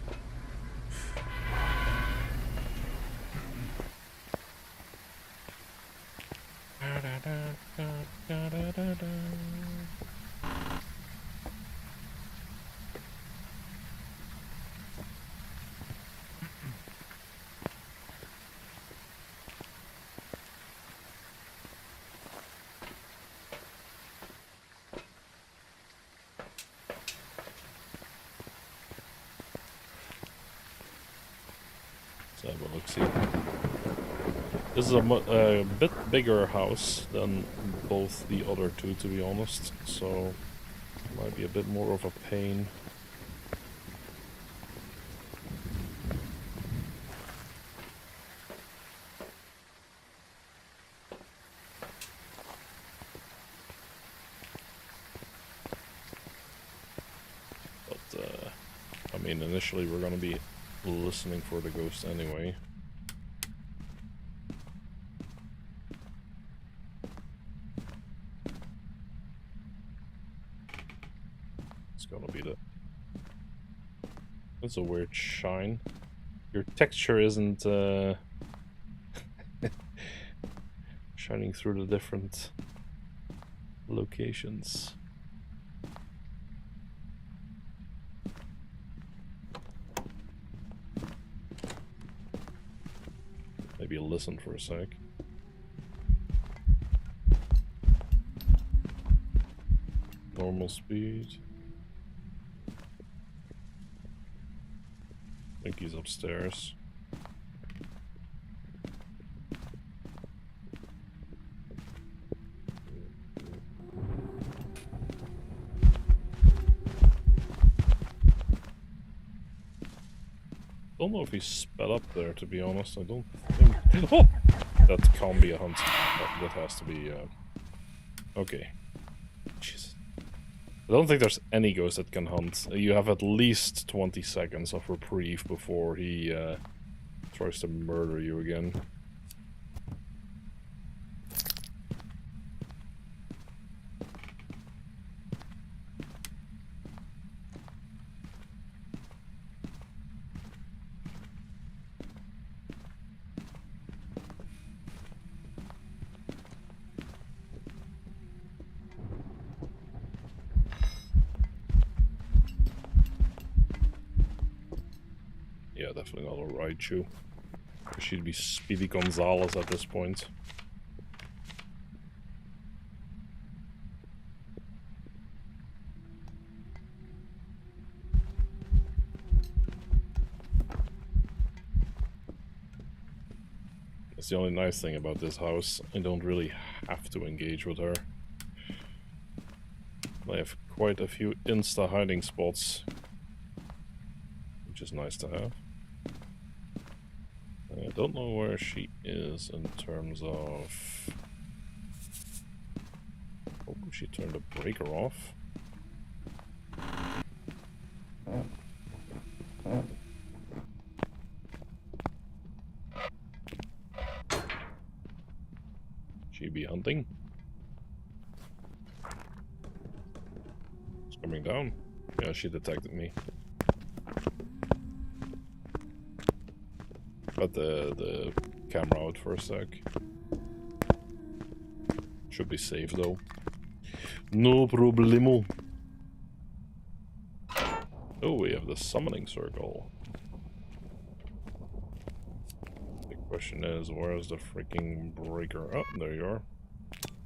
Let's have a look-see. This is a bit bigger house than both the other two, to be honest, so might be a bit more of a pain. But, I mean, initially we're gonna be listening for the ghost anyway. It's gonna be the... that's a weird shine. Your texture isn't shining through the different locations. Maybe listen for a sec. Normal speed. I think he's upstairs. Don't know if he's sped up there, to be honest. I don't think... oh! That can't be a hunt. That has to be... okay. Jesus. I don't think there's any ghost that can hunt. You have at least 20 seconds of reprieve before he tries to murder you again. Yeah, definitely not a Raichu. She'd be Speedy Gonzalez at this point. That's the only nice thing about this house. I don't really have to engage with her. I have quite a few insta hiding spots, which is nice to have. I don't know where she is in terms of... Oh, she turned the breaker off. She be hunting? It's coming down. Yeah, she detected me. Got the camera out for a sec. Should be safe though. No problemo. Oh, we have the summoning circle. The question is, where's the freaking breaker? Oh, there you are.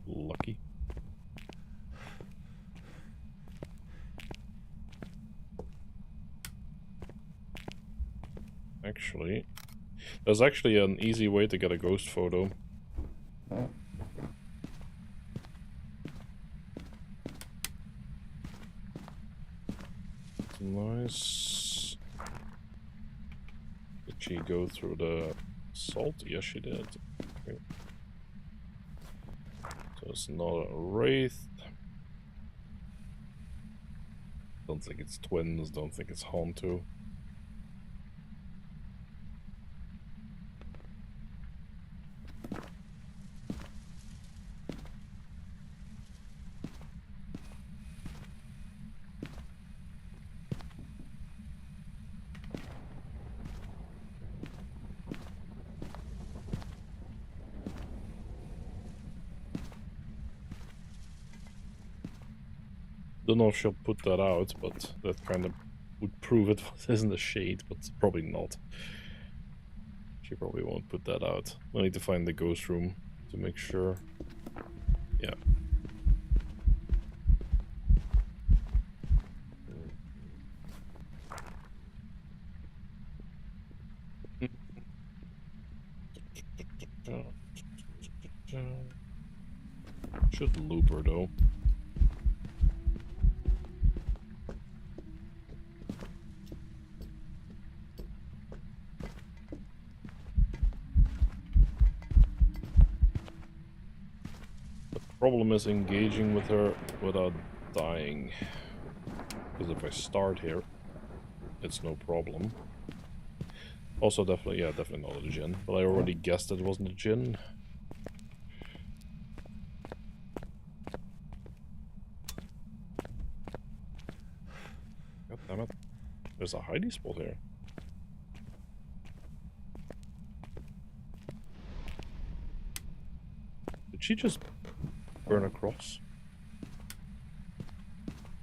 Lucky. Actually, there's actually an easy way to get a ghost photo. Nice. Did she go through the salt? Yes, she did. Okay. So it's not a wraith. Don't think it's twins. Don't think it's Hontu. Don't know if she'll put that out, but that kind of would prove it is in the shade, but probably not. She probably won't put that out. I need to find the ghost room to make sure. Yeah. Should loop her though. Problem is engaging with her without dying. Because if I start here, it's no problem. Also, definitely, yeah, definitely not a djinn. But I already guessed it wasn't a djinn. God damn it. There's a hiding spot here. Did she just burn across?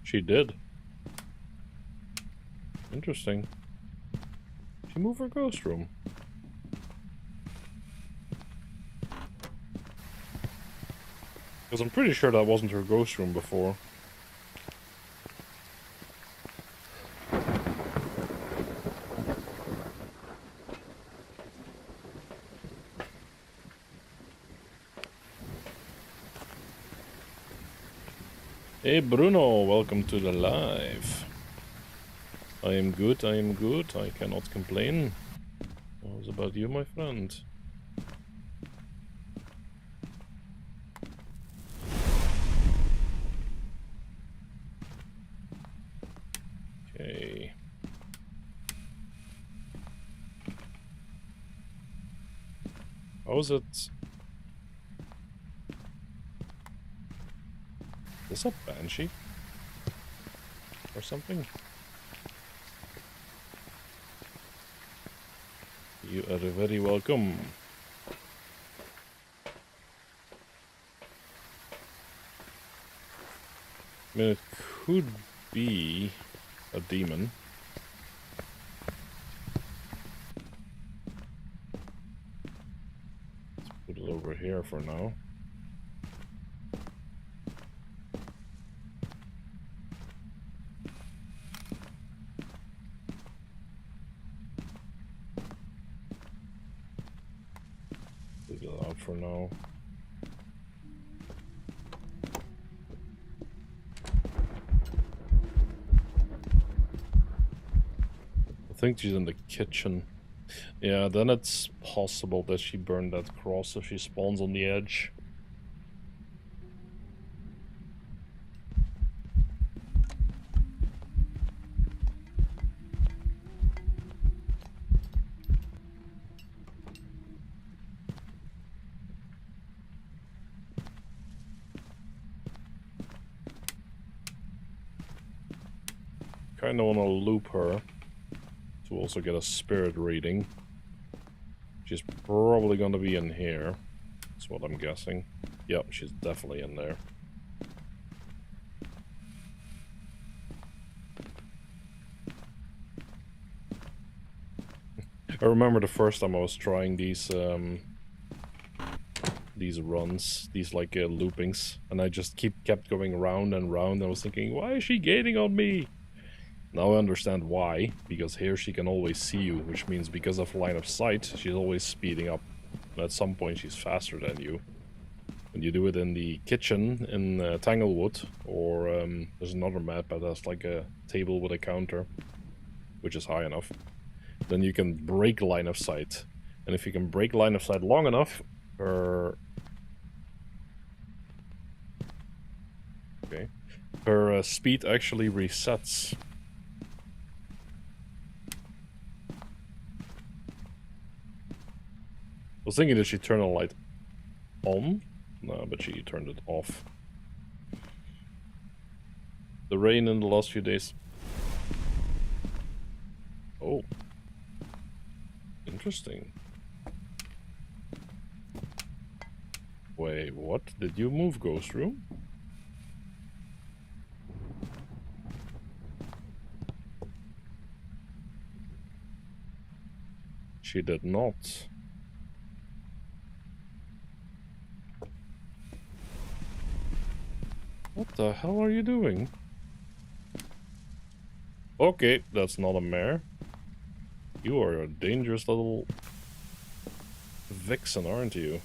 She did. Interesting. She moved her ghost room. Because I'm pretty sure that wasn't her ghost room before. Hey Bruno, welcome to the live. I am good, I cannot complain. How's about you, my friend? Okay. How is it? Is this a banshee? Or something? You are very welcome. I mean, it could be a demon. Let's put it over here for now. out for now. I think she's in the kitchen. Yeah, then it's possible that she burned that cross if she spawns on the edge. Kinda wanna loop her to also get a spirit reading. She's probably gonna be in here. That's what I'm guessing. Yep, she's definitely in there. I remember the first time I was trying these runs, these like loopings, and I just kept going round and round. I was thinking, why is she gaining on me? Now I understand why, because here she can always see you, which means because of line of sight, she's always speeding up. And at some point she's faster than you. When you do it in the kitchen in Tanglewood, or there's another map that has like a table with a counter, which is high enough, then you can break line of sight. And if you can break line of sight long enough, her speed actually resets. I was thinking that she turned the light on. No, but she turned it off. The rain in the last few days. Oh. Interesting. Wait, what? Did you move Ghost Room? She did not. What the hell are you doing? Okay, that's not a mare. You are a dangerous little vixen, aren't you?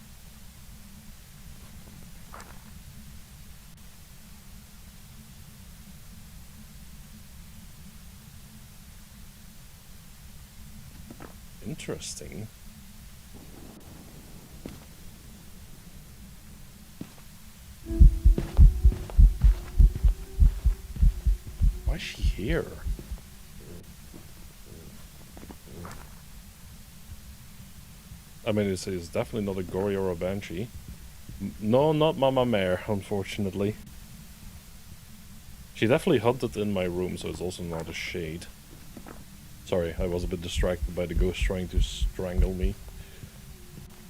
Interesting. Why is she here? I mean, it's definitely not a Gory or a Banshee. No, not Mama Mare, unfortunately. She definitely hunted in my room, so it's also not a shade. Sorry, I was a bit distracted by the ghost trying to strangle me.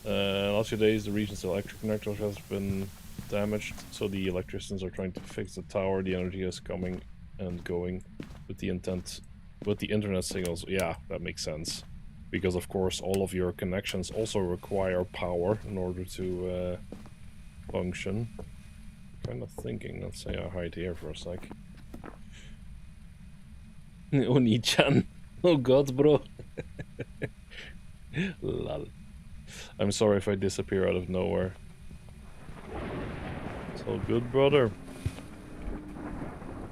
Last few days, the region's electric network has been damaged, so the electricians are trying to fix the tower. The energy is coming and going with the internet signals. Yeah, that makes sense. Because of course all of your connections also require power in order to function. Kind of thinking, let's say I hide here for a sec. Oni-chan. Oh god, bro. Lol. I'm sorry if I disappear out of nowhere. It's all good, brother.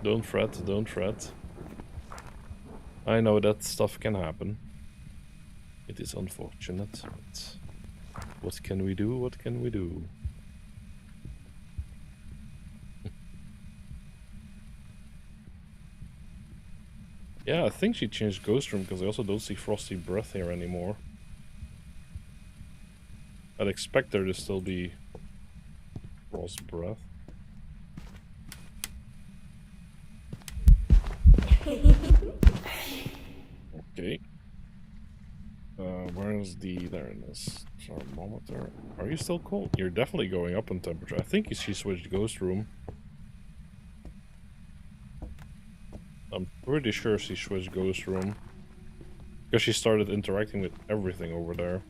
Don't fret, don't fret. I know that stuff can happen. It is unfortunate, but what can we do? What can we do? Yeah, I think she changed Ghost Room because I also don't see Frosty Breath here anymore. I'd expect there to still be Frost Breath. Okay. Where is there it is. Thermometer. Are you still cold? You're definitely going up in temperature. I think she switched Ghost Room. I'm pretty sure she switched Ghost Room. Because she started interacting with everything over there.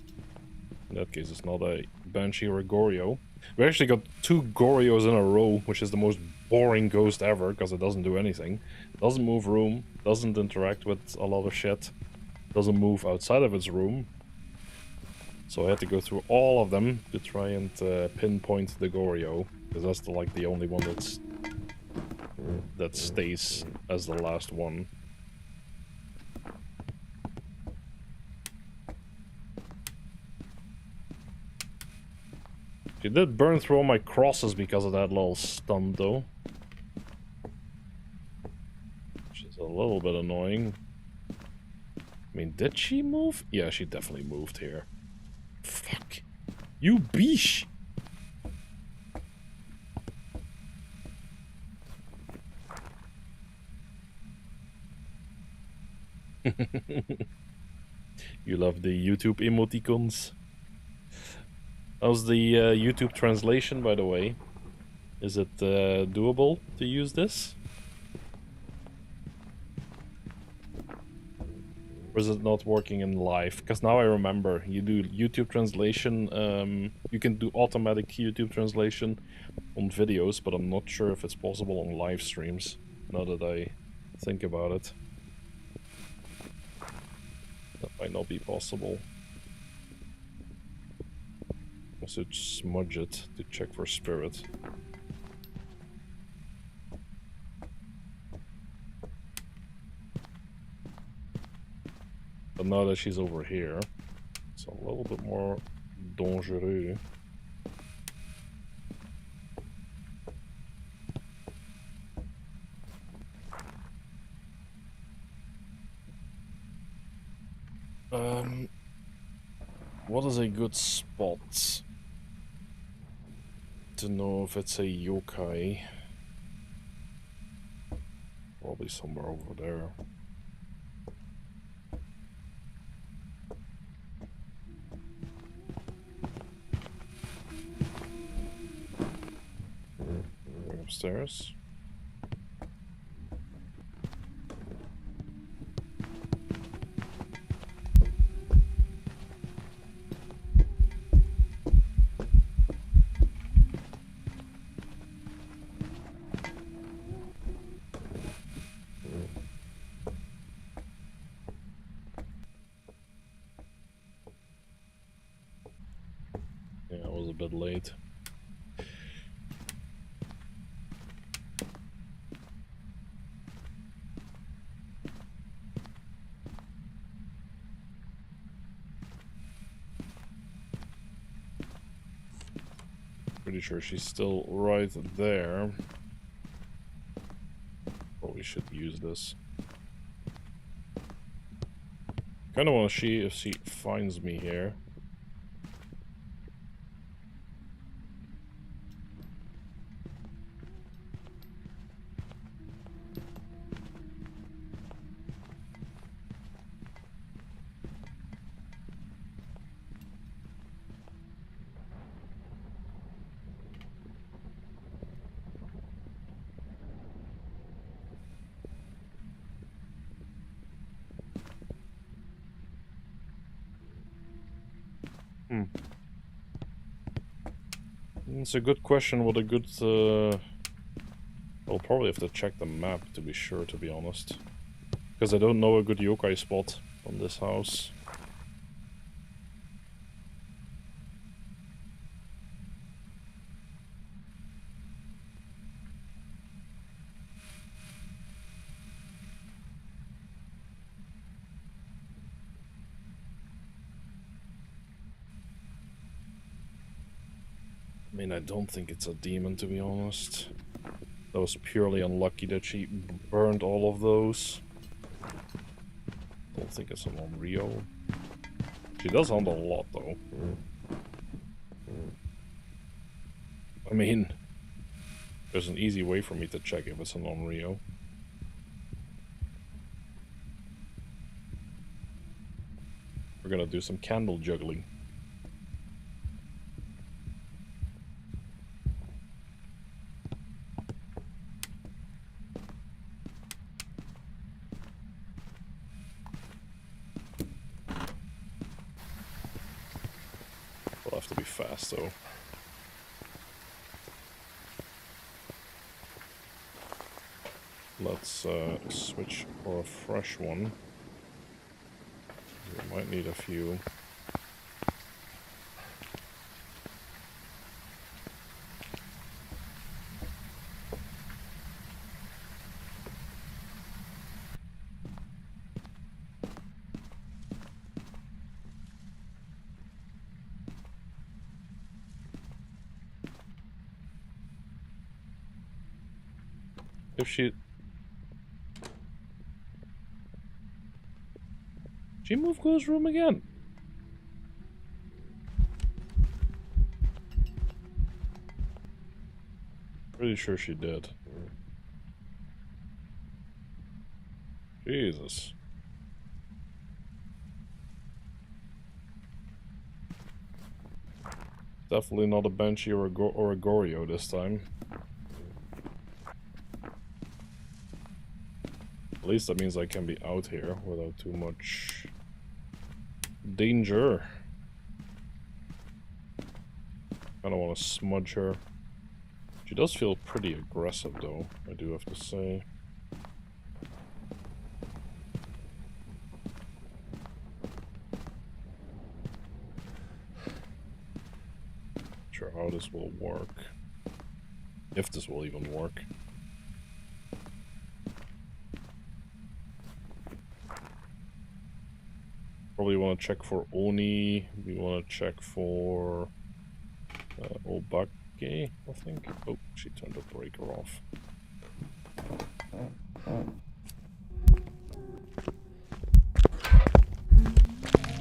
In that case, it's not a Banshee or a Goryo. We actually got 2 Goryos in a row, which is the most boring ghost ever, because it doesn't do anything. Doesn't move room, doesn't interact with a lot of shit, doesn't move outside of its room. So I had to go through all of them to try and pinpoint the Goryo, because that's the only one that stays as the last one. She did burn through all my crosses because of that little stunt, though. Which is a little bit annoying. I mean, did she move? Yeah, she definitely moved here. Fuck. You beesh! You love the YouTube emoticons. How's the YouTube translation, by the way? Is it doable to use this? Or is it not working in live? Because now I remember, you do YouTube translation, you can do automatic YouTube translation on videos, but I'm not sure if it's possible on live streams, now that I think about it. That might not be possible. Also smudge it to check for spirit. But now that she's over here, it's a little bit more dangereux. What is a good spot to know if it's a yokai? Probably somewhere over there. Upstairs. Yeah, I was a bit late. Pretty sure she's still right there. Probably should use this. Kinda wanna see if she finds me here. It's a good question. What a good... I'll probably have to check the map to be sure, to be honest. Because I don't know a good yokai spot on this house. I mean, I don't think it's a demon, to be honest. That was purely unlucky that she burned all of those. Don't think it's an unreal. She does hunt a lot, though. I mean, there's an easy way for me to check if it's an unreal. We're gonna do some candle juggling. We'll have to be fast, though. Let's switch for a fresh one. We might need a few. if she moved Ghost Room again? Pretty sure she did. Jesus. Definitely not a Banshee or a Goryo this time. At least that means I can be out here without too much danger. Kinda wanna smudge her. She does feel pretty aggressive though, I do have to say. Not sure how this will work. If this will even work. Probably want to check for Oni. We want to check for Obake, I think. Oh, she turned the breaker off.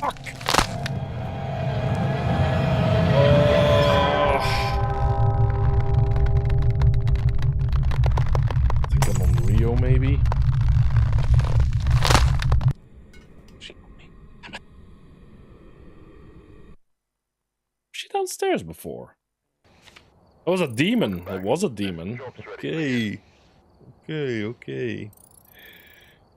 Fuck! I think I'm on Rio, maybe. She downstairs before. That was a demon. It was a demon. Okay. Okay.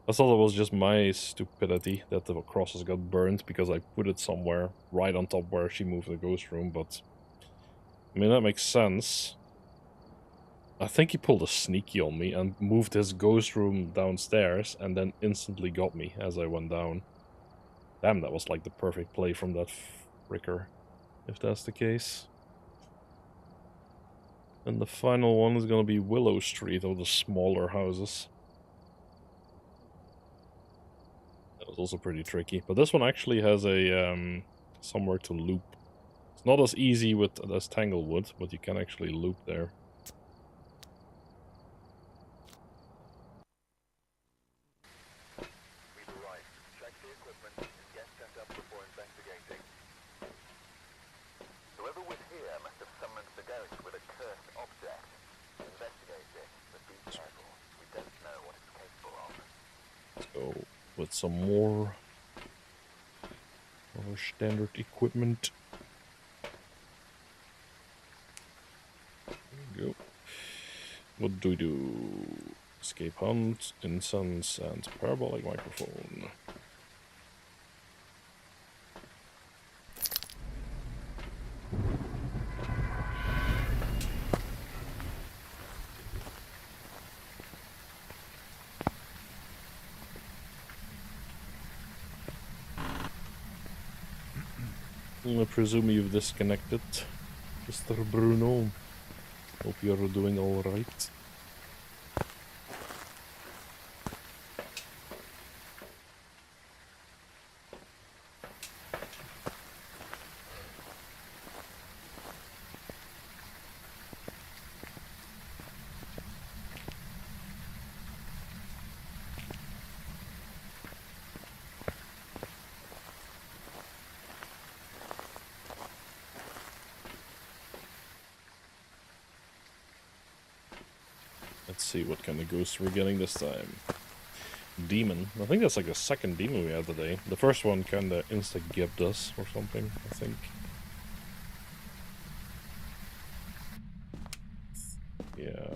I thought it was just my stupidity that the crosses got burned because I put it somewhere right on top where she moved the ghost room, but I mean, that makes sense. I think he pulled a sneaky on me and moved his ghost room downstairs and then instantly got me as I went down. Damn, that was like the perfect play from that fricker, if that's the case. And the final one is gonna be Willow Street, or the smaller houses. That was also pretty tricky, but this one actually has a somewhere to loop. It's not as easy as Tanglewood, but you can actually loop there. We've arrived. Check the equipment and get set up before investigating. Whoever was here must have summoned the ghost with a cursed object. Investigate it, but be careful. We don't know what it's capable of. Let's go with some more of our standard equipment. There we go. What do we do? Escape hunt, incense, and parabolic microphone. I presume you've disconnected, Mr. Bruno. Hope you're doing all right. Let's see what kind of ghosts we're getting this time. Demon. I think that's like the second demon we had today. The first one kinda insta-gibbed us or something, I think. Yeah.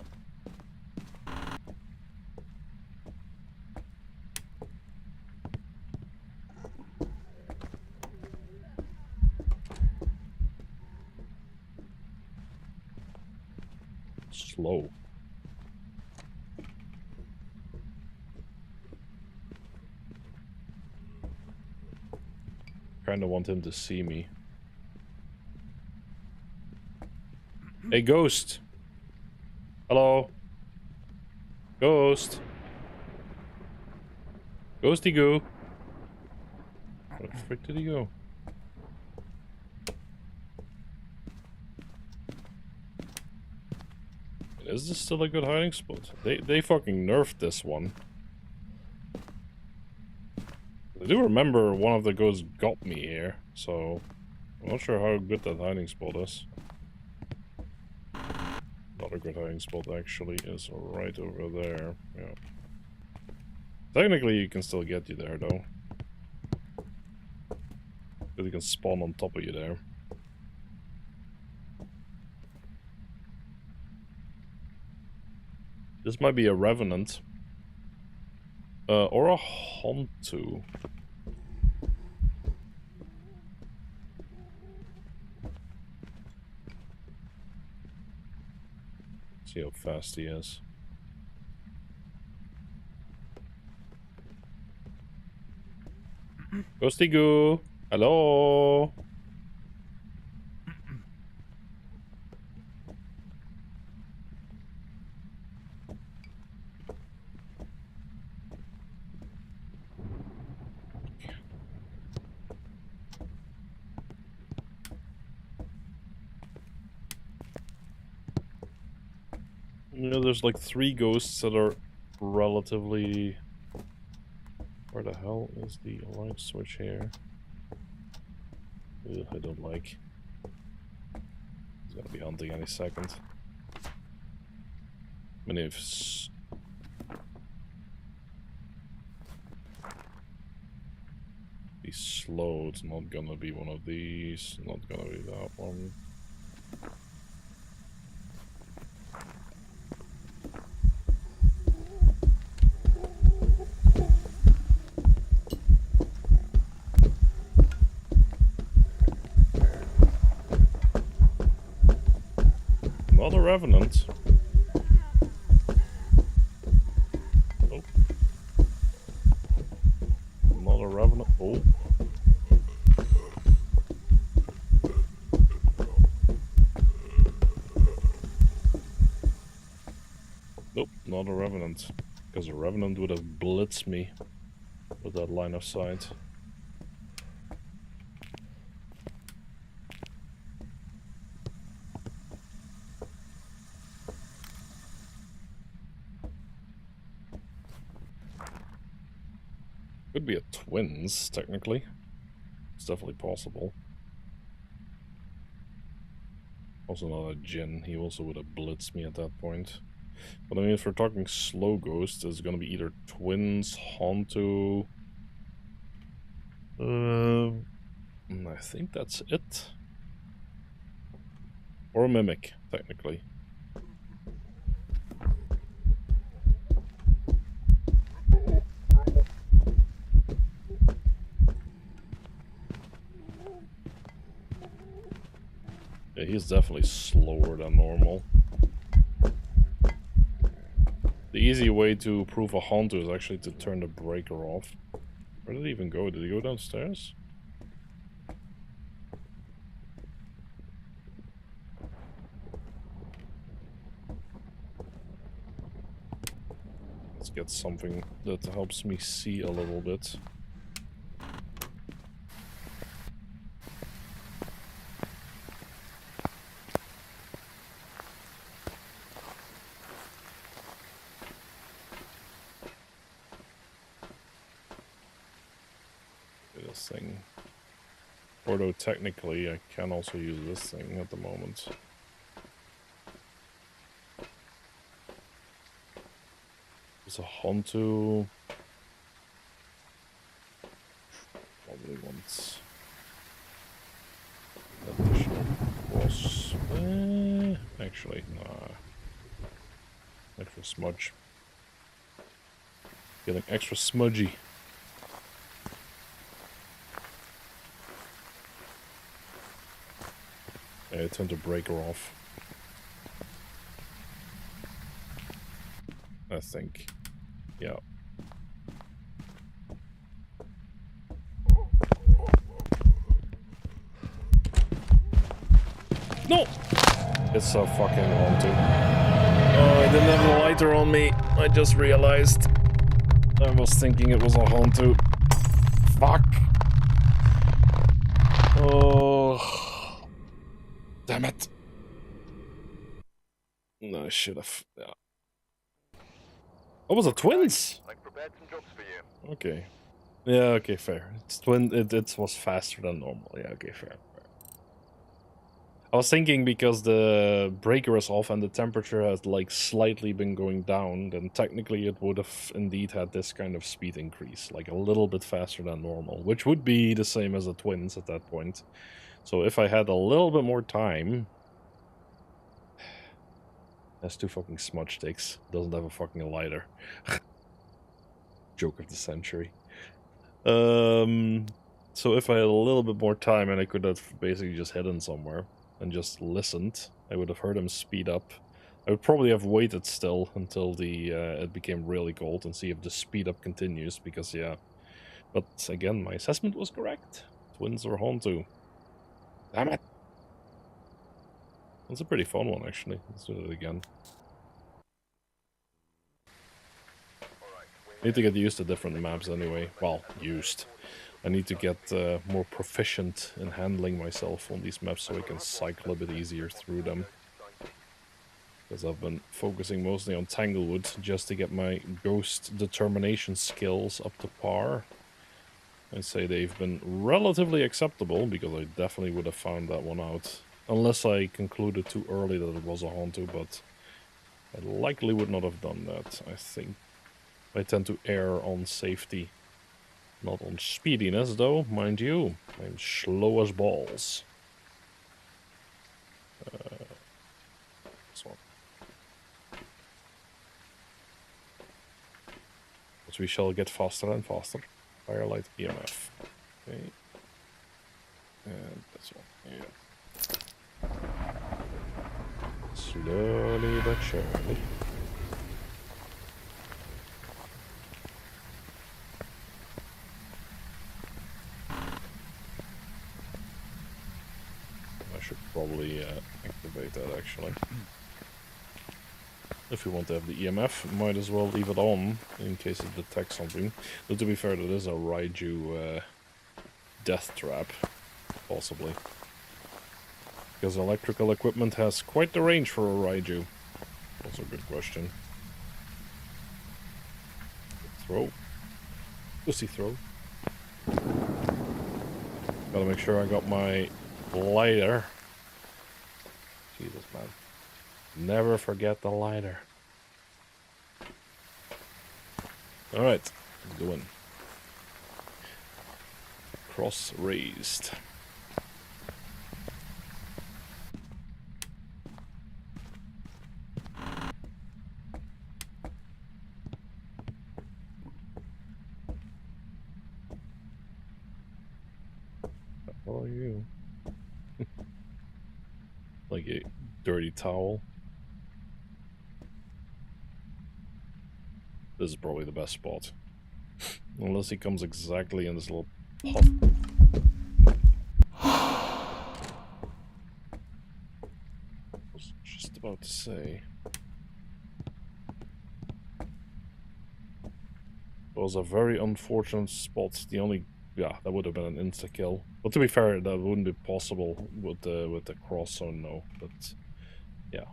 Slow. Kinda want him to see me. Hey, ghost! Hello? Ghost! Ghosty goo! Where the frick did he go? Is this still a good hiding spot? They fucking nerfed this one. I do remember one of the ghosts got me here, so I'm not sure how good that hiding spot is. Not a good hiding spot actually is right over there. Yeah. Technically you can still get you there though. Because he can spawn on top of you there. This might be a revenant. Or a Hontu. See how fast he is. Ghosty Goo! Hello! You know, there's like 3 ghosts that are relatively... Where the hell is the light switch here? Ugh, I don't like. He's gonna be hunting any second. I mean, if... Be slow, it's not gonna be one of these, not gonna be that one. Not a revenant. Oh. Not a revenant. Oh. Nope, not a revenant. Because a revenant would have blitzed me with that line of sight. Could be a twins, technically. It's definitely possible. Also not a Jinn, he also would have blitzed me at that point. But I mean, if we're talking slow ghosts, it's gonna be either twins, Hontu... I think that's it. Or a mimic, technically. Yeah, he's definitely slower than normal. The easy way to prove a Hontu is actually to turn the breaker off. Where did he even go? Did he go downstairs? Let's get something that helps me see a little bit. This thing. Although technically I can also use this thing at the moment. There's a Hontu. Probably wants additional cross. Actually, nah. Extra smudge. Getting extra smudgy. I tend to break her off. I think. Yeah. No! It's a fucking Hontu. Oh, I didn't have a lighter on me. I just realized. I was thinking it was a Hontu. Fuck. Oh. Damn it. No, I should have. Yeah. Oh, was it twins? I've prepared some jobs for you. Okay. Yeah, okay, fair. It's twin. It was faster than normal. Yeah, okay, fair. I was thinking because the breaker is off and the temperature has like slightly been going down, then technically it would have indeed had this kind of speed increase, like a little bit faster than normal, which would be the same as the twins at that point. So if I had a little bit more time... That's 2 fucking smudge sticks. Doesn't have a fucking lighter. Joke of the century. So if I had a little bit more time and I could have basically just hidden somewhere and just listened, I would have heard him speed up. I would probably have waited still until the it became really cold and see if the speed up continues, because yeah. But again, my assessment was correct. Twins or Hontu. Damn it! That's a pretty fun one, actually. Let's do it again. Need to get used to different maps anyway. Well, used. I need to get more proficient in handling myself on these maps so I can cycle a bit easier through them. Because I've been focusing mostly on Tanglewood just to get my ghost determination skills up to par. I'd say they've been relatively acceptable, because I definitely would have found that one out. Unless I concluded too early that it was a Hontu, but I likely would not have done that, I think. I tend to err on safety. Not on speediness, though, mind you. I'm slow as balls. This one. But we shall get faster and faster. Firelight EMF. Okay. And this one. Yeah. Slowly but surely. Probably activate that, actually. If you want to have the EMF, might as well leave it on in case it detects something. But to be fair, that is a Raiju death trap, possibly. Because electrical equipment has quite the range for a Raiju. Also a good question. Throw. Pussy throw. Gotta make sure I got my lighter. Jesus, man. Never forget the lighter. Alright, let's go in. Cross raised. What are you? Like a dirty towel. This is probably the best spot. Unless he comes exactly in this little puff. I was just about to say. It was a very unfortunate spot. The only... Yeah, that would have been an insta-kill. But to be fair, that wouldn't be possible with the cross zone, no. But, yeah.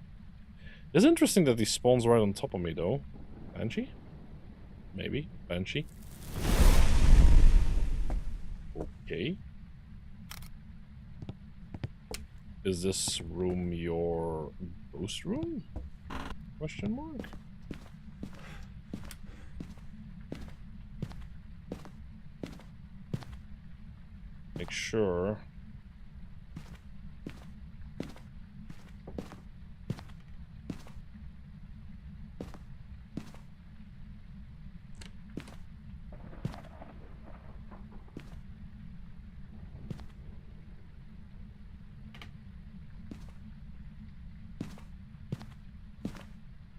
It's interesting that he spawns right on top of me, though. Banshee? Maybe. Banshee? Okay. Is this room your ghost room? Question mark? Make sure.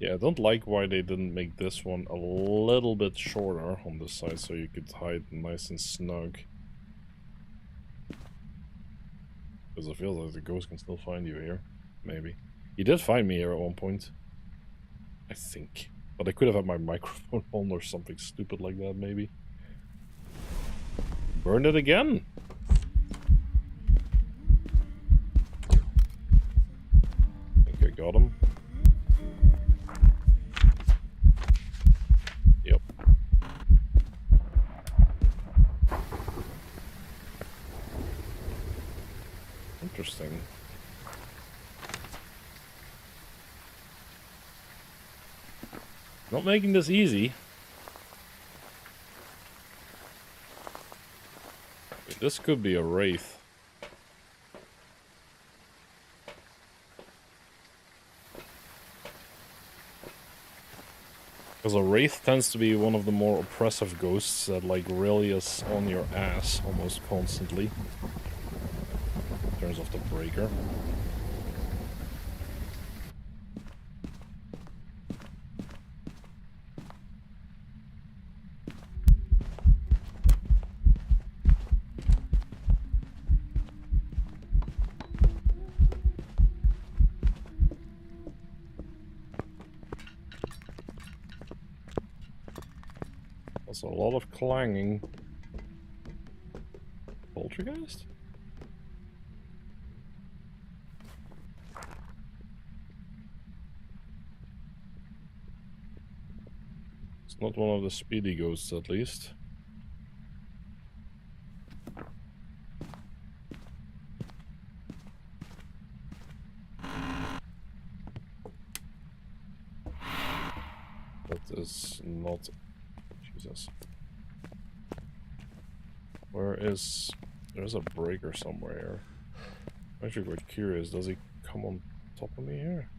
Yeah, I don't like why they didn't make this one a little bit shorter on this side so you could hide nice and snug. Because it feels like the ghost can still find you here. Maybe. He did find me here at one point. I think. But I could have had my microphone on or something stupid like that, maybe. Burned it again! I think I got him. Interesting. Not making this easy. This could be a wraith. Because a wraith tends to be one of the more oppressive ghosts that like really is on your ass almost constantly. Turns off the breaker. That's a lot of clanging. Poltergeist? It's not one of the speedy ghosts, at least. That is not... Jesus. Where is... There's a breaker somewhere. I'm actually quite curious. Does he come on top of me here?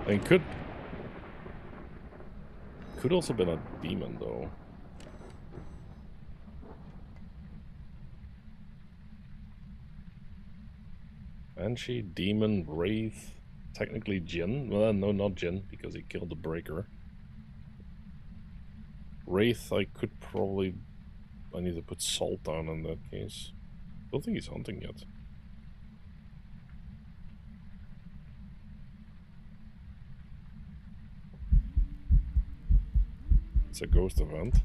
I mean, could also been a demon, though. Banshee, demon, wraith, technically Jinn. Well, no, not Jinn, because he killed the breaker. Wraith, I could probably... I need to put salt down in that case. Don't think he's hunting yet. It's a ghost event.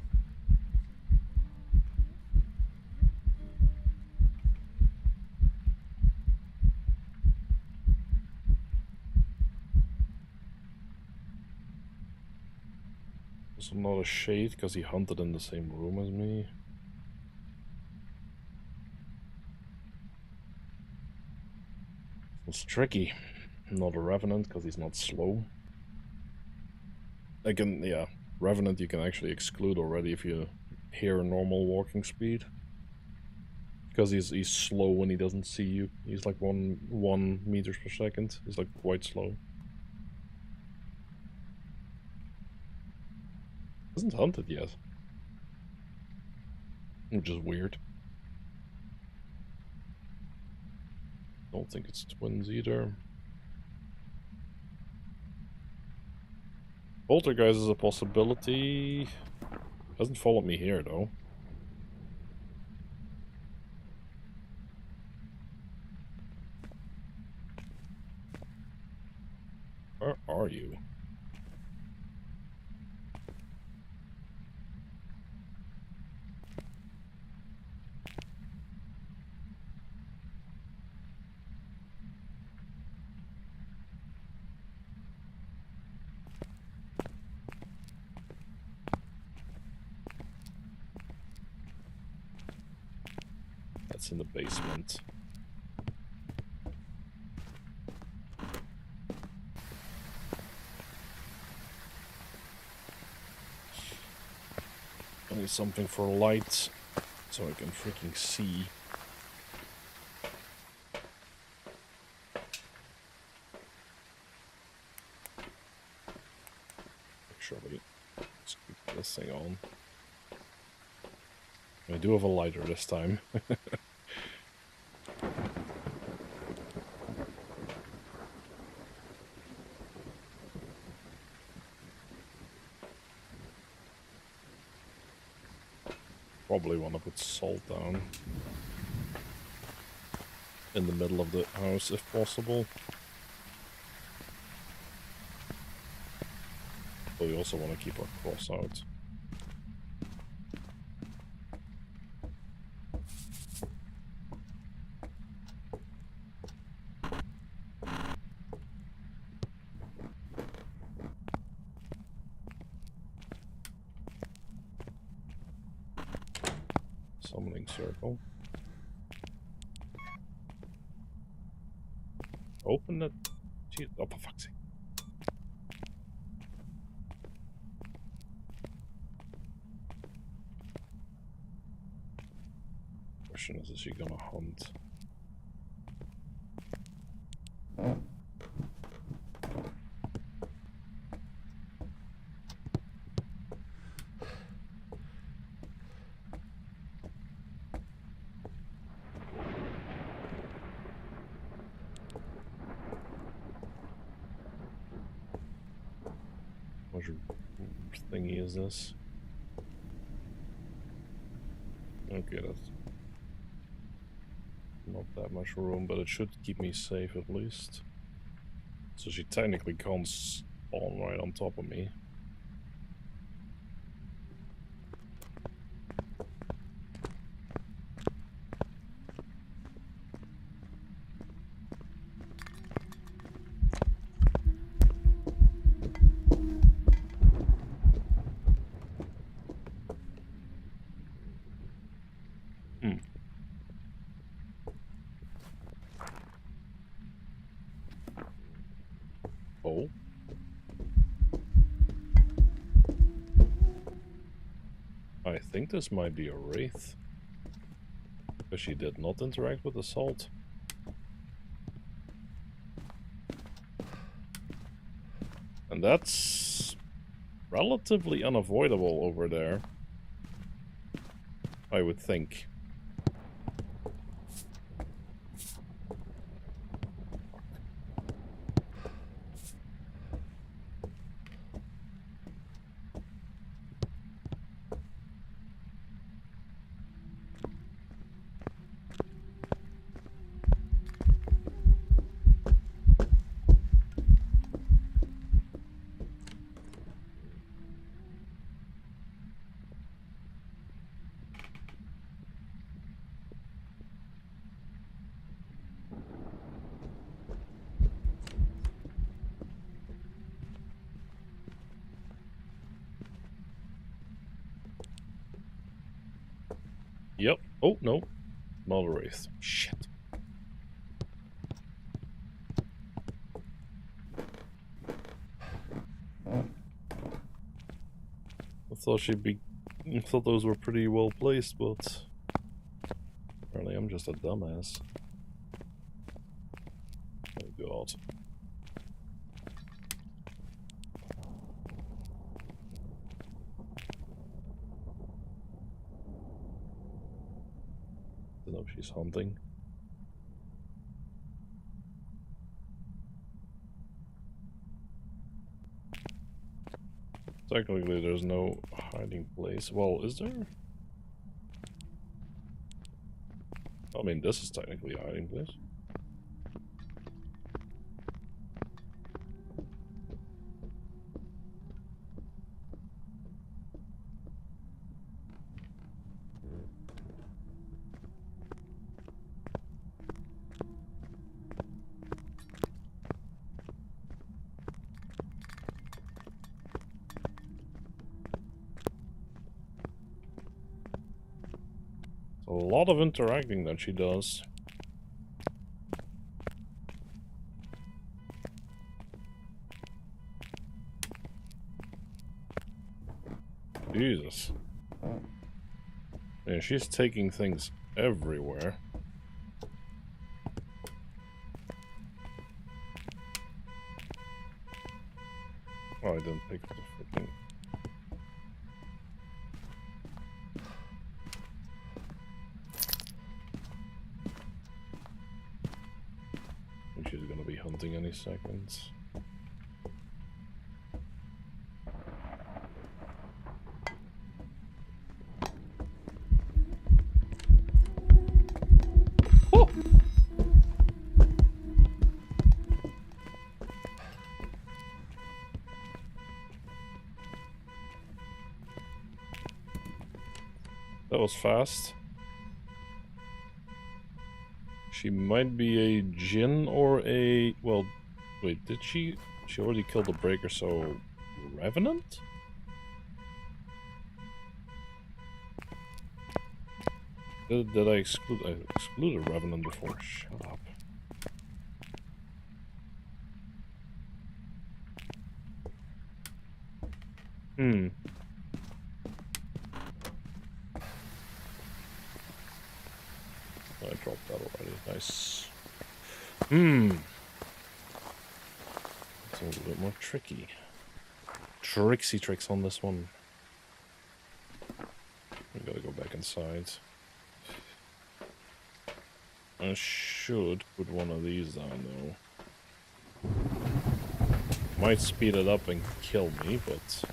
Also not a shade, because he hunted in the same room as me. It's tricky. Not a revenant, because he's not slow. I can, yeah, revenant you can actually exclude already if you hear normal walking speed. Because he's slow when he doesn't see you. He's like one meters per second. He's like quite slow. Hasn't hunted yet. Which is weird. Don't think it's twins either. Poltergeist is a possibility. Hasn't followed me here though. Where are you? That's in the basement. I need something for light so I can freaking see. Actually, let's keep this thing on. I do have a lighter this time. Probably want to put salt down in the middle of the house if possible. But we also want to keep our cross out. Summoning circle. Open it. Jeez. Oh, for fuck's sake. Question is she gonna hunt? What thingy is this? Okay, that's not that much room, but it should keep me safe at least. So she technically can't spawn right on top of me. Oh. I think this might be a wraith. Because she did not interact with the salt. And that's relatively unavoidable over there, I would think. Yep. Oh, no. Not a wraith. Shit. I thought those were pretty well placed, but apparently I'm just a dumbass. Oh god. Don't know if she's hunting. Technically there's no hiding place. Well, is there? I mean, this is technically a hiding place. A lot of interacting that she does. Jesus. Yeah, she's taking things everywhere. Oh, I didn't pick up the freaking... I think she's gonna be hunting any seconds. Oh! That was fast. She might be a Jinn or a... Well, wait, did she... She already killed the breaker, so... Revenant? Did I exclude? I excluded Revenant before. Shut up. Hmm. I dropped that already. Nice. Hmm. It's a little bit more tricky. Tricksy tricks on this one. We gotta go back inside. I should put one of these down though. Might speed it up and kill me, but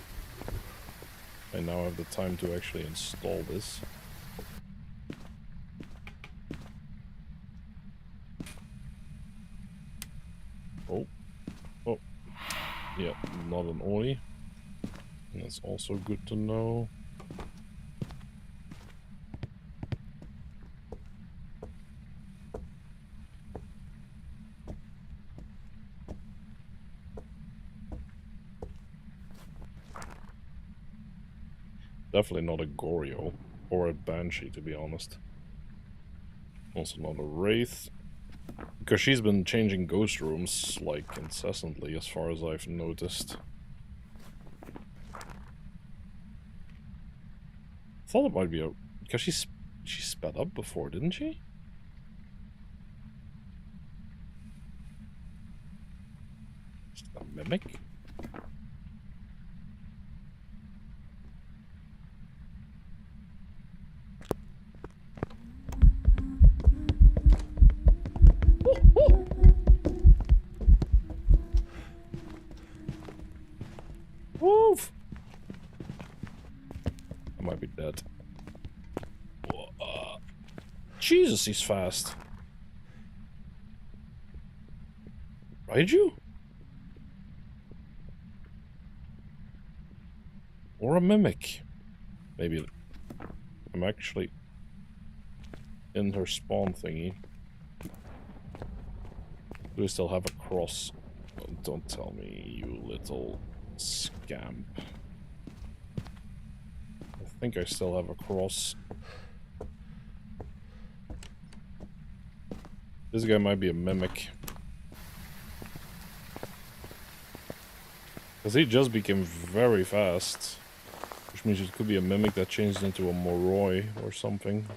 I now have the time to actually install this. Oh. Oh. Yeah, not an Oi. That's also good to know. Definitely not a Goryo or a Banshee, to be honest. Also not a Wraith. Because she's been changing ghost rooms, like, incessantly, as far as I've noticed. I thought it might be a... Because she sped up before, didn't she? Is that a Mimic? Woof! I might be dead. Jesus, he's fast. Raiju? Or a Mimic? Maybe I'm actually in her spawn thingy. Do we still have a cross? Oh, don't tell me, you little scamp. I think I still have a cross. This guy might be a Mimic. Because he just became very fast. Which means it could be a Mimic that changed into a Moroi or something.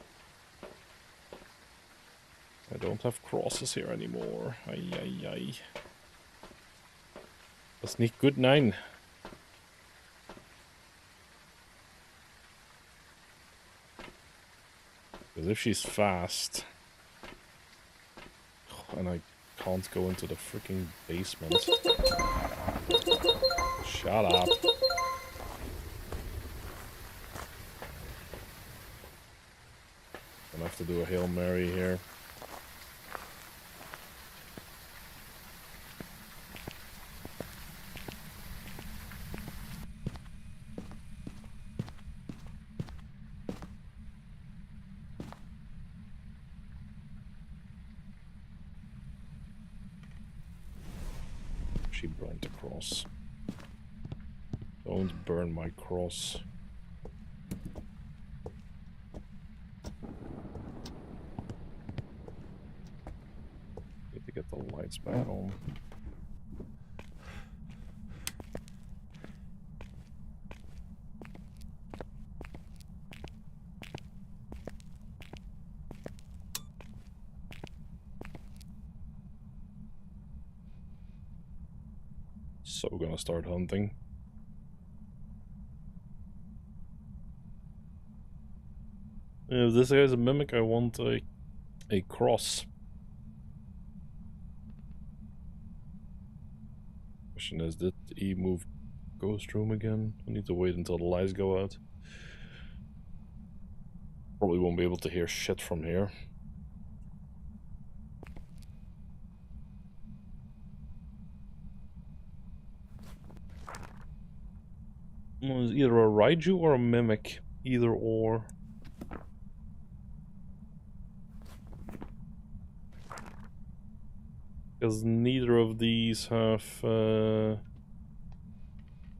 I don't have crosses here anymore. Ay, ay, ay. That's nicht good, nein. Because if she's fast... And I can't go into the freaking basement. Shut up. Gonna have to do a Hail Mary here. She burned the cross. Don't burn my cross. Need to get the lights back on. So we're gonna start hunting. If this guy's a Mimic, I want a cross. Question is, did he move Ghost Room again? I need to wait until the lights go out. Probably won't be able to hear shit from here. Well, it's either a Raiju or a Mimic. Either or. Because neither of these have... none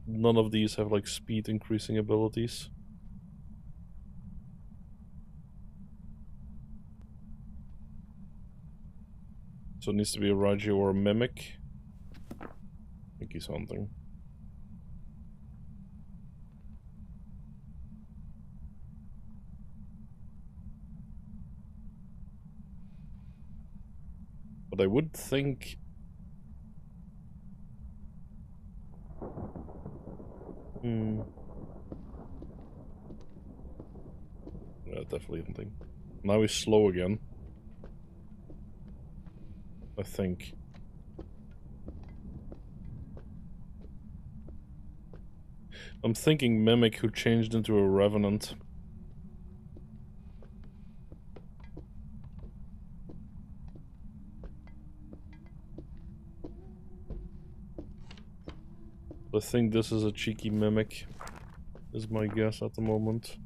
of these have, like, speed increasing abilities. So it needs to be a Raiju or a Mimic. I think he's hunting. But I would think... Yeah, definitely hunting. Now he's slow again. I think. I'm thinking Mimic who changed into a Revenant. I think this is a cheeky Mimic, is my guess at the moment.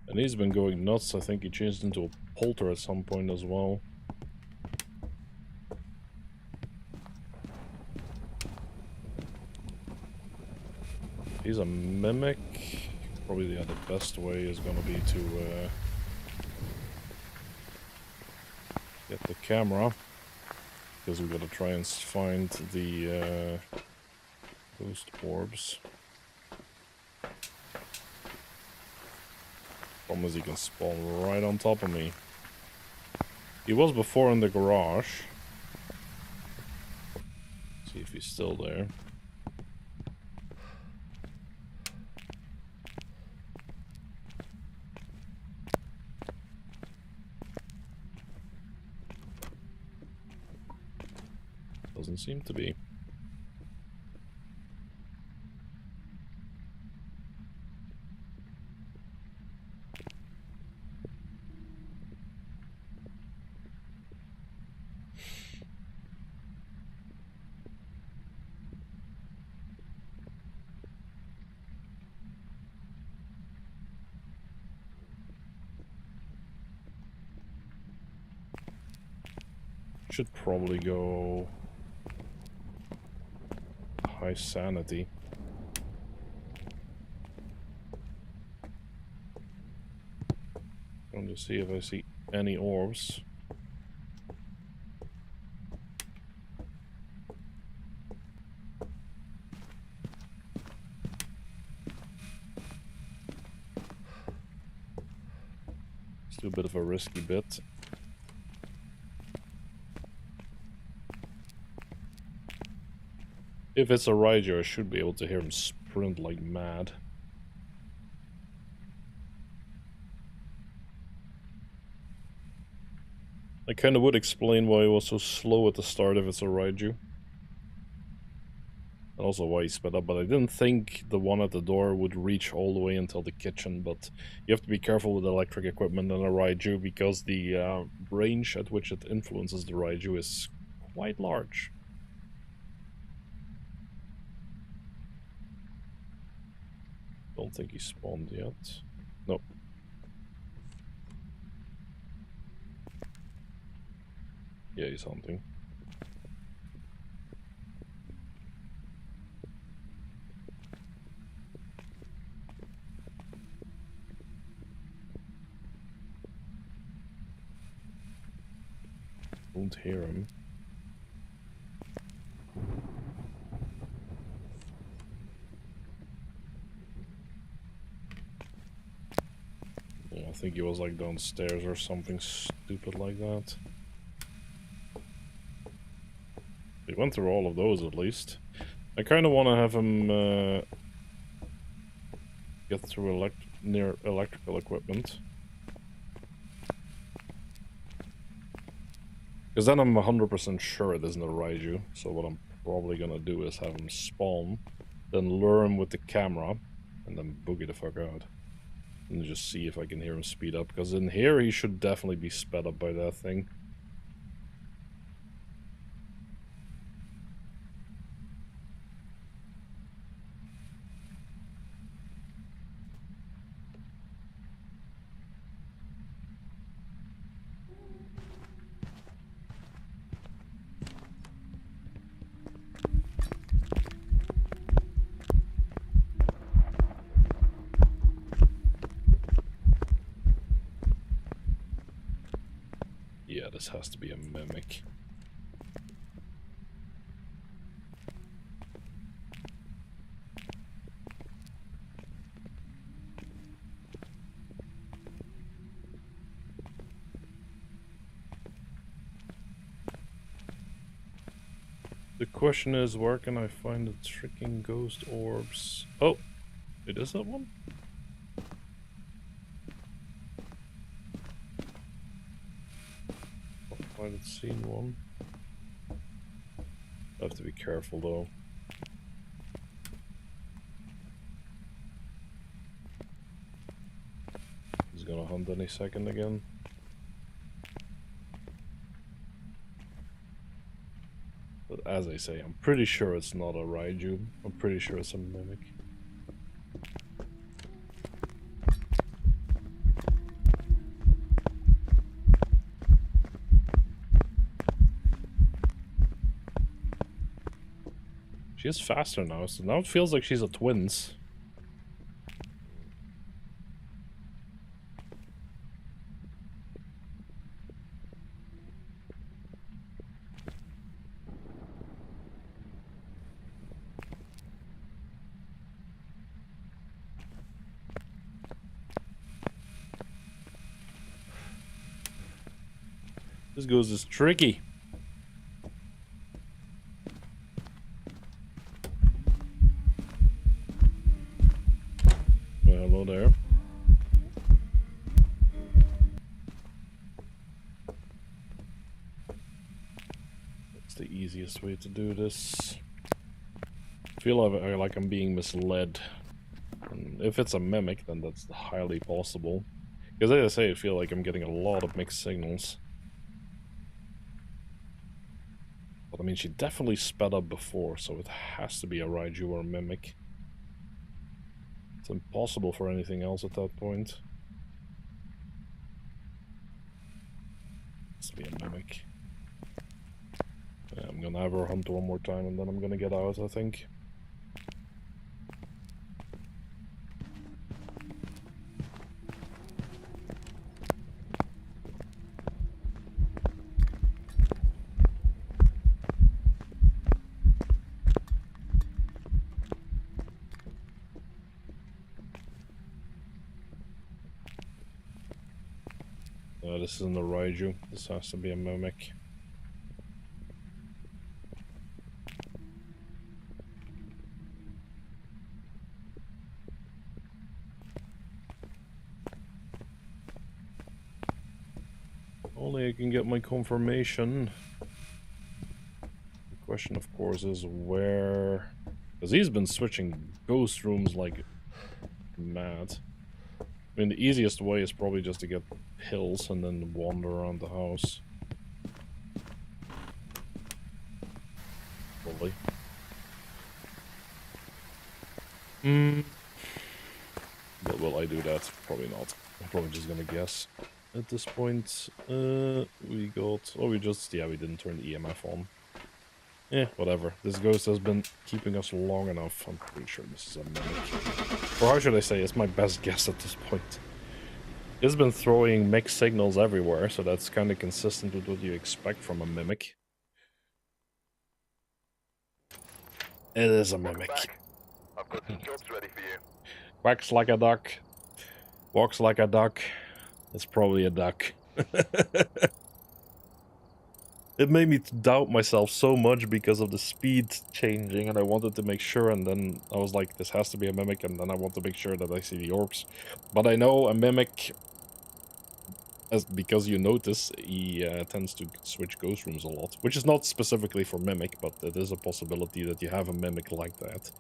And he's been going nuts. I think he changed into a Polter at some point as well. He's a Mimic. Probably the best way is going to be to get the camera. Because we've got to try and find the ghost orbs. Problem is he can spawn right on top of me. He was before in the garage. See if he's still there. Doesn't seem to be. Should probably go high sanity. I'm to see if I see any orbs. Let's do a bit of a risky bit. If it's a Raiju, I should be able to hear him sprint like mad. I kind of would explain why he was so slow at the start if it's a Raiju. And also why he sped up, but I didn't think the one at the door would reach all the way until the kitchen, but you have to be careful with electric equipment and a Raiju because the range at which it influences the Raiju is quite large. Don't think he spawned yet. Nope. Yeah, he's hunting. Don't hear him. I think he was like downstairs or something stupid like that. He went through all of those at least. I kind of want to have him get through near electrical equipment. Because then I'm 100% sure it isn't a Raiju. So what I'm probably going to do is have him spawn, then lure him with the camera, and then boogie the fuck out. And just see if I can hear him speed up, because in here he should definitely be sped up by that thing. Yeah, this has to be a mimic. The question is, where can I find the tricking ghost orbs? Oh, it is that one? I haven't seen one. I have to be careful though. He's gonna hunt any second again. But as I say, I'm pretty sure it's not a Raiju. I'm pretty sure it's a mimic. She is faster now, so now it feels like she's a twins. This ghost is tricky. Well, hello there. That's the easiest way to do this. I feel like I'm being misled. And if it's a mimic, then that's highly possible. Because as I say, I feel like I'm getting a lot of mixed signals. But I mean, she definitely sped up before, so it has to be a Raiju or a mimic. It's impossible for anything else at that point. It has to be a mimic. Yeah, I'm gonna have her hunt one more time and then I'm gonna get out, I think. This isn't a Raiju. This has to be a mimic. Only I can get my confirmation. The question, of course, is where... Because he's been switching ghost rooms like mad. I mean, the easiest way is probably just to get pills and then wander around the house. Probably. But will I do that? Probably not. I'm probably just gonna guess. At this point, we got... Oh, we didn't turn the EMF on. Whatever. This ghost has been keeping us long enough. I'm pretty sure this is a mimic. Or how should I say, it's my best guess at this point. It's been throwing mixed signals everywhere, so that's kind of consistent with what you expect from a mimic. It is a mimic. I've got some jobs ready for you. Quacks like a duck. Walks like a duck. It's probably a duck. It made me doubt myself so much because of the speed changing, and I wanted to make sure, and then I was like, this has to be a mimic, and then I want to make sure that I see the orbs. But I know a mimic, because you notice, he tends to switch ghost rooms a lot, which is not specifically for mimic, but it is a possibility that you have a mimic like that.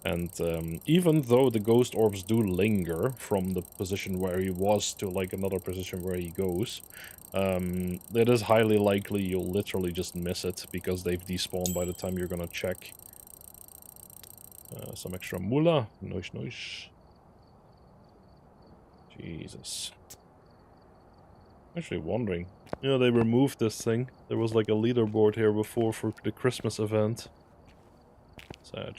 And even though the ghost orbs do linger from the position where he was to like another position where he goes, it is highly likely you'll literally just miss it because they've despawned by the time you're gonna check. Some extra moolah. Noise. Jesus. Actually wondering. Yeah, they removed this thing. There was like a leaderboard here before for the Christmas event. Sad.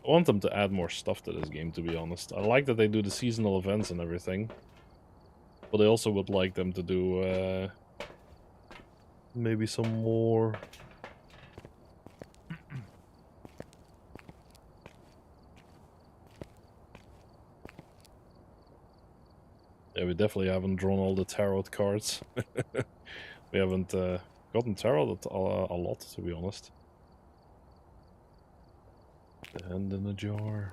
I want them to add more stuff to this game, to be honest. I like that they do the seasonal events and everything. But I also would like them to do maybe some more. Yeah, we definitely haven't drawn all the tarot cards. We haven't gotten tarot a lot, to be honest. The hand in the jar.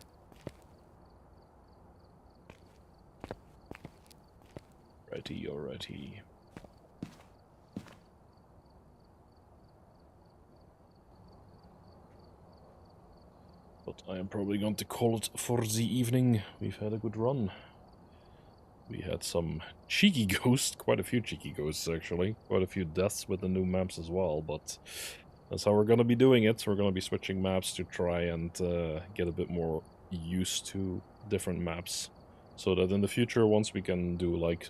Righty, alrighty. But I am probably going to call it for the evening. We've had a good run. We had some cheeky ghosts, quite a few cheeky ghosts actually. Quite a few deaths with the new maps as well, but that's how we're going to be doing it. We're going to be switching maps to try and get a bit more used to different maps. So that in the future, once we can do like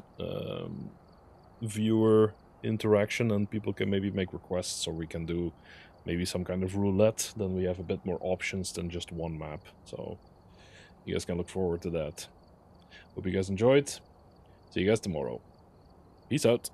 viewer interaction and people can maybe make requests, or we can do maybe some kind of roulette, then we have a bit more options than just one map. So you guys can look forward to that. Hope you guys enjoyed. See you guys tomorrow. Peace out.